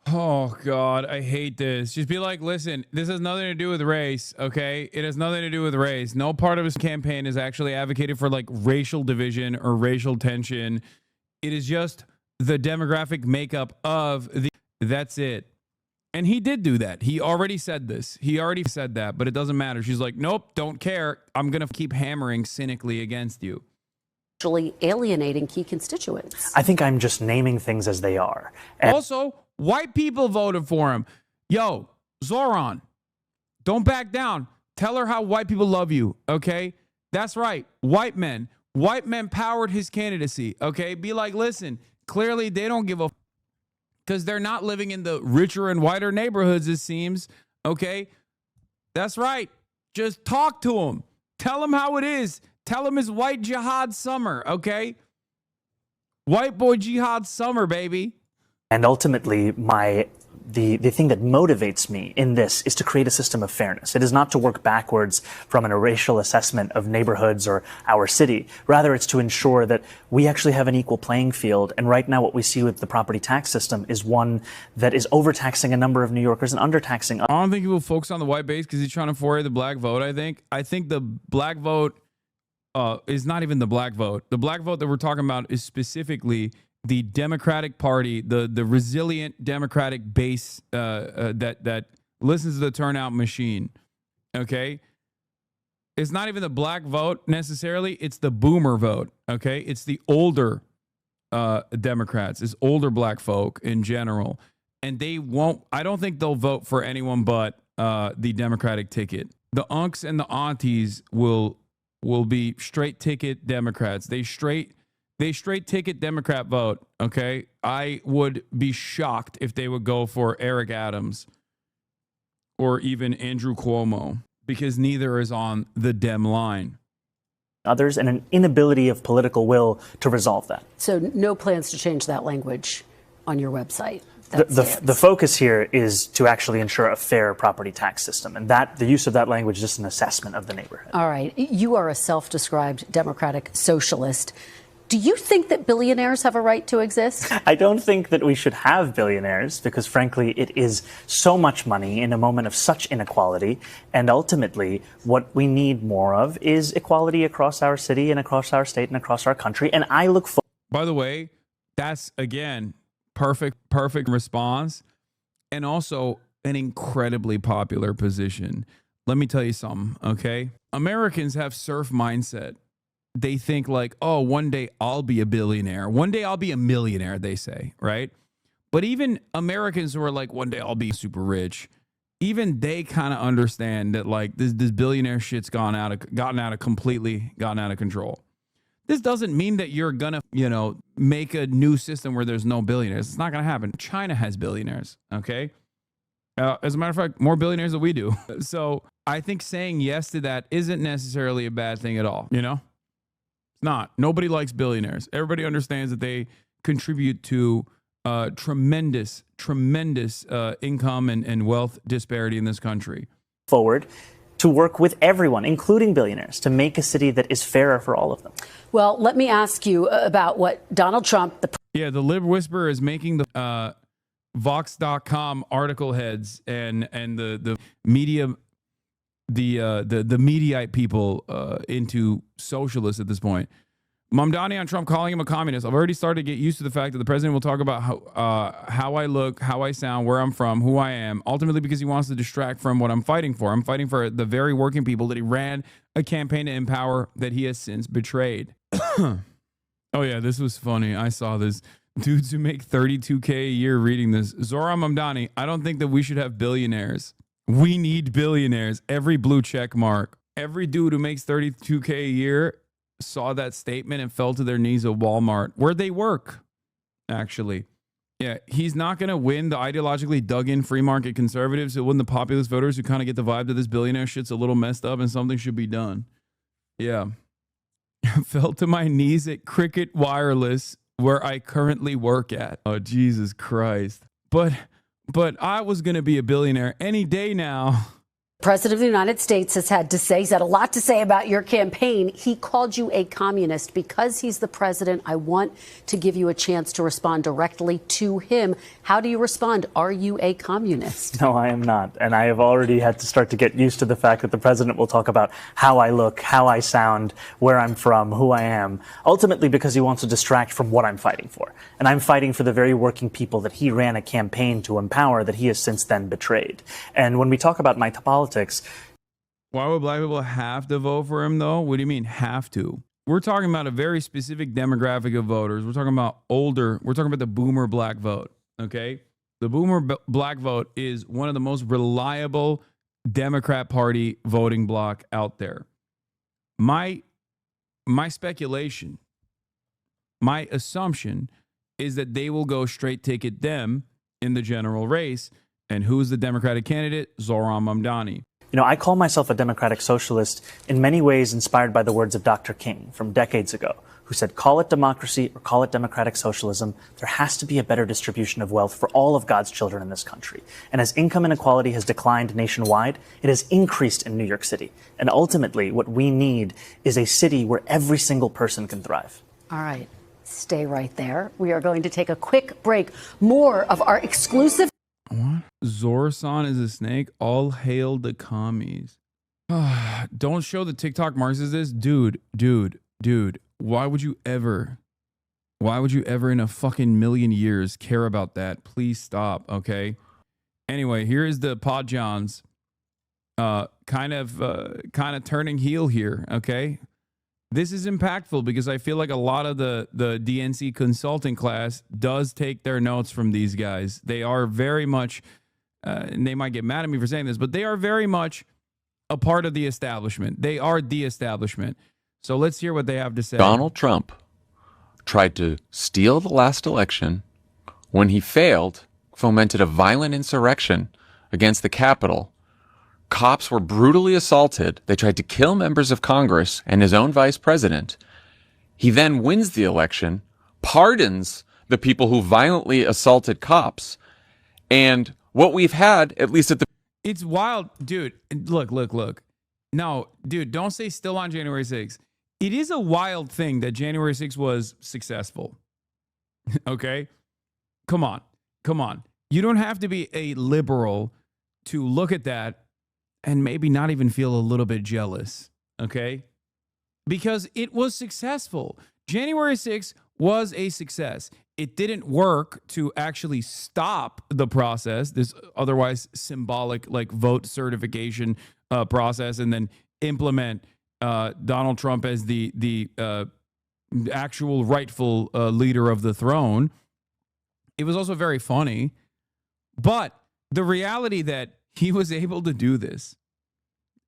Oh, God, I hate this. Just be like, listen, this has nothing to do with race, okay? It has nothing to do with race. No part of his campaign is actually advocated for, like, racial division or racial tension. It is just the demographic makeup of the... That's it. And he did do that. He already said this. He already said that, but it doesn't matter. She's like, nope, don't care. I'm going to keep hammering cynically against you. Alienating key constituents. I think I'm just naming things as they are. And also, white people voted for him. Yo, Zohran, don't back down. Tell her how white people love you, okay? That's right. White men. White men powered his candidacy, okay? Be like, listen, clearly they don't give a because they're not living in the richer and whiter neighborhoods, it seems, okay? That's right. Just talk to them. Tell them how it is. Tell him it's white jihad summer, okay? White boy jihad summer, baby. And ultimately, my the thing that motivates me in this is to create a system of fairness. It is not to work backwards from a racial assessment of neighborhoods or our city. Rather, it's to ensure that we actually have an equal playing field. And right now, what we see with the property tax system is one that is overtaxing a number of New Yorkers and undertaxing. I don't think he will focus on the white base because he's trying to foray the black vote. I think the black vote is not even the black vote. The black vote that we're talking about is specifically the Democratic Party, the resilient Democratic base that listens to the turnout machine. Okay, it's not even the black vote necessarily. It's the boomer vote. Okay, it's the older Democrats. It's older black folk in general, and they won't. I don't think they'll vote for anyone but the Democratic ticket. The unks and the aunties will be straight ticket Democrats. They straight ticket Democrat vote, okay? I would be shocked if they would go for Eric Adams or even Andrew Cuomo because neither is on the Dem line. Others and an inability of political will to resolve that. So no plans to change that language on your website? The focus here is to actually ensure a fair property tax system, and that the use of that language is just an assessment of the neighborhood. All right. You are a self-described democratic socialist. Do you think that billionaires have a right to exist? I don't think that we should have billionaires because, frankly, it is so much money in a moment of such inequality. And ultimately, what we need more of is equality across our city and across our state and across our country. And I look forward. By the way, that's, again, perfect response. And also an incredibly popular position. Let me tell you something, okay? Americans have surf mindset. They think like, oh, one day I'll be a billionaire. One day I'll be a millionaire, they say, right? But even Americans who are like, one day I'll be super rich, even they kind of understand that like this billionaire shit's gotten out of control. This doesn't mean that you're gonna, make a new system where there's no billionaires. It's not gonna happen. China has billionaires, okay? As a matter of fact, more billionaires than we do. So I think saying yes to that isn't necessarily a bad thing at all, It's not. Nobody likes billionaires. Everybody understands that they contribute to tremendous income and wealth disparity in this country. Forward to work with everyone, including billionaires, to make a city that is fairer for all of them. Well, let me ask you about what Donald Trump, the lib whisperer, is making the Vox.com article heads and the media. The Mediaite people into socialists at this point. Mamdani on Trump calling him a communist. I've already started to get used to the fact that the president will talk about how I look, how I sound, where I'm from, who I am, ultimately because he wants to distract from what I'm fighting for. I'm fighting for the very working people that he ran a campaign to empower that he has since betrayed. Oh yeah, this was funny. I saw this. Dudes who make $32K a year reading this. Zohran Mamdani, I don't think that we should have billionaires. We need billionaires. Every blue check mark. Every dude who makes $32K a year saw that statement and fell to their knees at Walmart, where they work, actually. Yeah, he's not going to win the ideologically dug-in free market conservatives. He'll win the populist voters who kind of get the vibe that this billionaire shit's a little messed up and something should be done. Yeah. Fell to my knees at Cricket Wireless, where I currently work at. Oh, Jesus Christ. But I was going to be a billionaire any day now. President of the United States has he's had a lot to say about your campaign. He called you a communist. Because he's the president, I want to give you a chance to respond directly to him. How do you respond? Are you a communist? No, I am not. And I have already had to start to get used to the fact that the president will talk about how I look, how I sound, where I'm from, who I am, ultimately because he wants to distract from what I'm fighting for. And I'm fighting for the very working people that he ran a campaign to empower that he has since then betrayed. And when we talk about my politics, why would black people have to vote for him, though? What do you mean have to? We're talking about a very specific demographic of voters. We're talking about older. We're talking about the boomer black vote, okay? The boomer black vote is one of the most reliable Democrat Party voting bloc out there. My speculation, my assumption is that they will go straight ticket them in the general race. And who's the Democratic candidate? Zohran Mamdani. I call myself a democratic socialist in many ways inspired by the words of Dr. King from decades ago, who said, call it democracy or call it democratic socialism, there has to be a better distribution of wealth for all of God's children in this country. And as income inequality has declined nationwide, it has increased in New York City. And ultimately, what we need is a city where every single person can thrive. All right. Stay right there. We are going to take a quick break. More of our exclusive. What? Zohran is a snake? All hail the commies. Don't show the TikTok Marxists this. Dude. Why would you ever in a fucking million years care about that? Please stop, okay? Anyway, here is the Pod Johns kind of turning heel here, okay? This is impactful because I feel like a lot of the DNC consulting class does take their notes from these guys. They are very much, and they might get mad at me for saying this, but they are very much a part of the establishment. They are the establishment. So let's hear what they have to say. Donald Trump tried to steal the last election. When he failed, fomented a violent insurrection against the Capitol. Cops were brutally assaulted. They tried to kill members of Congress and his own vice president. He then wins the election, pardons the people who violently assaulted cops. And what we've had, at least at the... It's wild. Dude, look. No, dude, don't say still on January 6th. It is a wild thing that January 6th was successful. Okay? Come on. You don't have to be a liberal to look at that and maybe not even feel a little bit jealous, okay? Because it was successful. January 6th was a success. It didn't work to actually stop the process, this otherwise symbolic like vote certification process, and then implement Donald Trump as the actual rightful leader of the throne. It was also very funny. But the reality that he was able to do this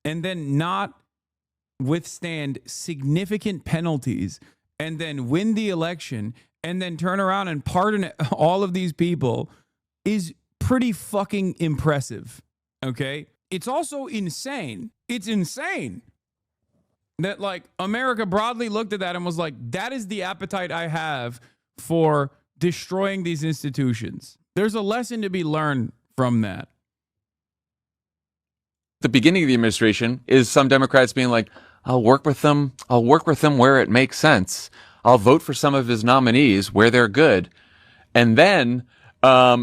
and then not withstand significant penalties and then win the election and then turn around and pardon all of these people is pretty fucking impressive. Okay? It's also insane. It's insane that like America broadly looked at that and was like, that is the appetite I have for destroying these institutions. There's a lesson to be learned from that. The beginning of the administration is some Democrats being like, I'll work with them where it makes sense. I'll vote for some of his nominees where they're good. And then now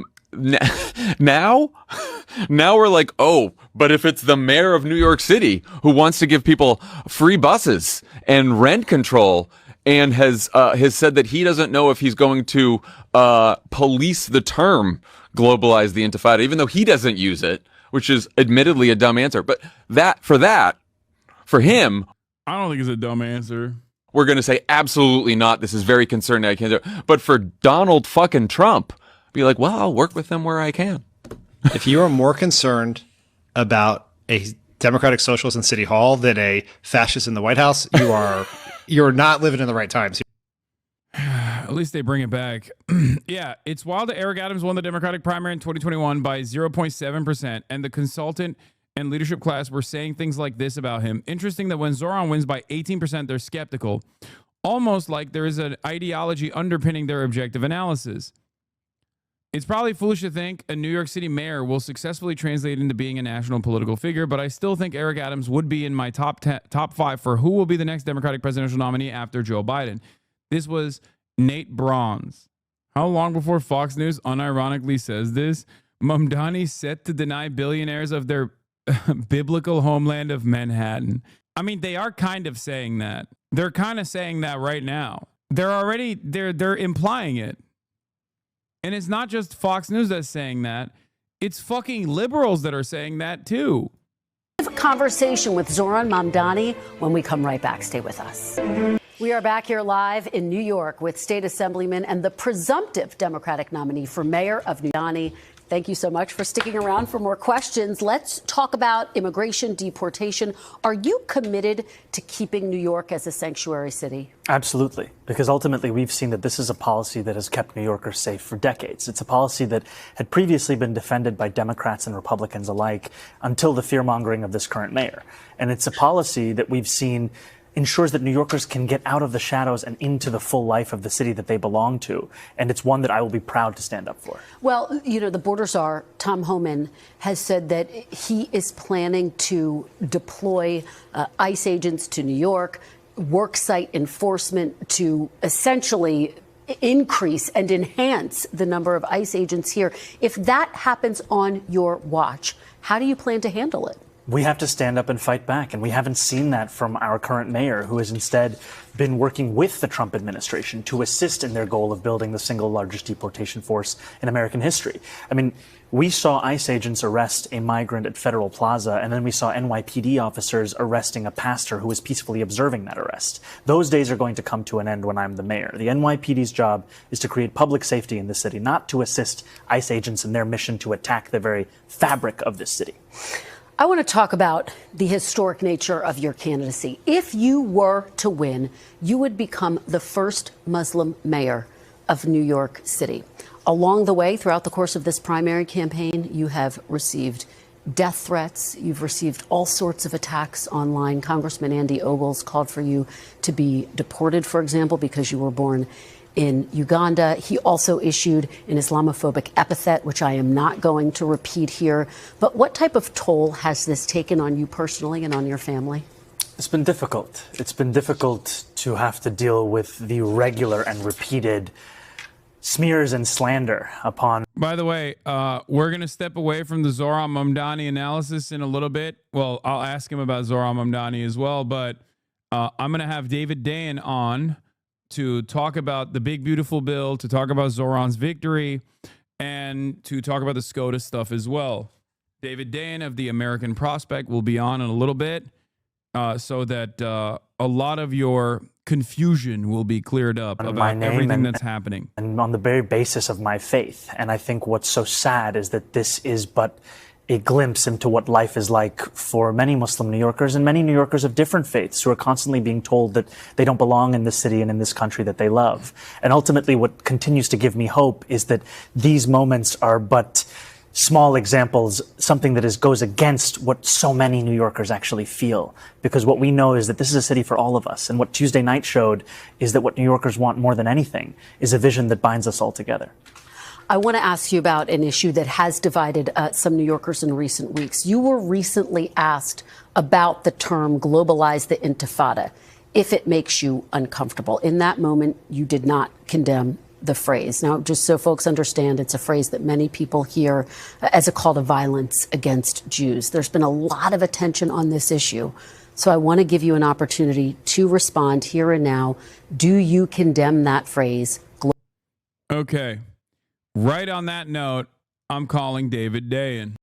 we're like, oh, but if it's the mayor of New York City who wants to give people free buses and rent control and has said that he doesn't know if he's going to police the term globalize the intifada, even though he doesn't use it, which is admittedly a dumb answer. But for him, I don't think it's a dumb answer. We're going to say absolutely not. This is very concerning. I can't do it. But for Donald fucking Trump, be like, well, I'll work with them where I can. If you are more concerned about a Democratic socialist in City Hall than a fascist in the White House, you're not living in the right times. At least they bring it back. Yeah, it's wild that Eric Adams won the Democratic primary in 2021 by 0.7%, and the consultant and leadership class were saying things like this about him. Interesting that when Zohran wins by 18%, they're skeptical, almost like there is an ideology underpinning their objective analysis. It's probably foolish to think a New York City mayor will successfully translate into being a national political figure, but I still think Eric Adams would be in my top 5 for who will be the next Democratic presidential nominee after Joe Biden. This was Nate Bronze. How long before Fox News unironically says this? Mamdani set to deny billionaires of their biblical homeland of Manhattan. I mean, they are kind of saying that. They're kind of saying that right now. They're implying it. And it's not just Fox News that's saying that. It's fucking liberals that are saying that too. Conversation with Zohran Mamdani when we come right back. Stay with us. We are back here live in New York with State Assemblyman and the presumptive Democratic nominee for mayor of New York. Thank you so much for sticking around for more questions. Let's talk about immigration, deportation. Are you committed to keeping New York as a sanctuary city? Absolutely, because ultimately we've seen that this is a policy that has kept New Yorkers safe for decades. It's a policy that had previously been defended by Democrats and Republicans alike until the fear-mongering of this current mayor. And it's a policy that we've seen ensures that New Yorkers can get out of the shadows and into the full life of the city that they belong to. And it's one that I will be proud to stand up for. Well, you know, the border czar, Tom Homan, has said that he is planning to deploy ICE agents to New York, worksite enforcement to essentially increase and enhance the number of ICE agents here. If that happens on your watch, how do you plan to handle it? We have to stand up and fight back, and we haven't seen that from our current mayor, who has instead been working with the Trump administration to assist in their goal of building the single largest deportation force in American history. I mean, we saw ICE agents arrest a migrant at Federal Plaza, and then we saw NYPD officers arresting a pastor who was peacefully observing that arrest. Those days are going to come to an end when I'm the mayor. The NYPD's job is to create public safety in the city, not to assist ICE agents in their mission to attack the very fabric of this city. I want to talk about the historic nature of your candidacy. If you were to win, you would become the first Muslim mayor of New York City. Along the way, throughout the course of this primary campaign, you have received death threats. You've received all sorts of attacks online. Congressman Andy Ogles called for you to be deported, for example, because you were born in Uganda. He also issued an Islamophobic epithet, which I am not going to repeat here. But what type of toll has this taken on you personally and on your family? It's been difficult. It's been difficult to have to deal with the regular and repeated smears and slander upon. By the way, we're going to step away from the Zohran Mamdani analysis in a little bit. Well, I'll ask him about Zohran Mamdani as well, but I'm going to have David Dayen on to talk about the big, beautiful bill, to talk about Zohran's victory, and to talk about the SCOTUS stuff as well. David Dayen of the American Prospect will be on in a little bit so that a lot of your confusion will be cleared up about everything that's happening. And on the very basis of my faith. And I think what's so sad is that this is but a glimpse into what life is like for many Muslim New Yorkers and many New Yorkers of different faiths who are constantly being told that they don't belong in this city and in this country that they love. And ultimately, what continues to give me hope is that these moments are but small examples, something that goes against what so many New Yorkers actually feel. Because what we know is that this is a city for all of us. And what Tuesday night showed is that what New Yorkers want more than anything is a vision that binds us all together. I want to ask you about an issue that has divided some New Yorkers in recent weeks. You were recently asked about the term globalize the intifada, if it makes you uncomfortable. In that moment, you did not condemn the phrase. Now, just so folks understand, it's a phrase that many people hear as a call to violence against Jews. There's been a lot of attention on this issue. So I want to give you an opportunity to respond here and now. Do you condemn that phrase? Okay. Right on that note, I'm calling David Dayen.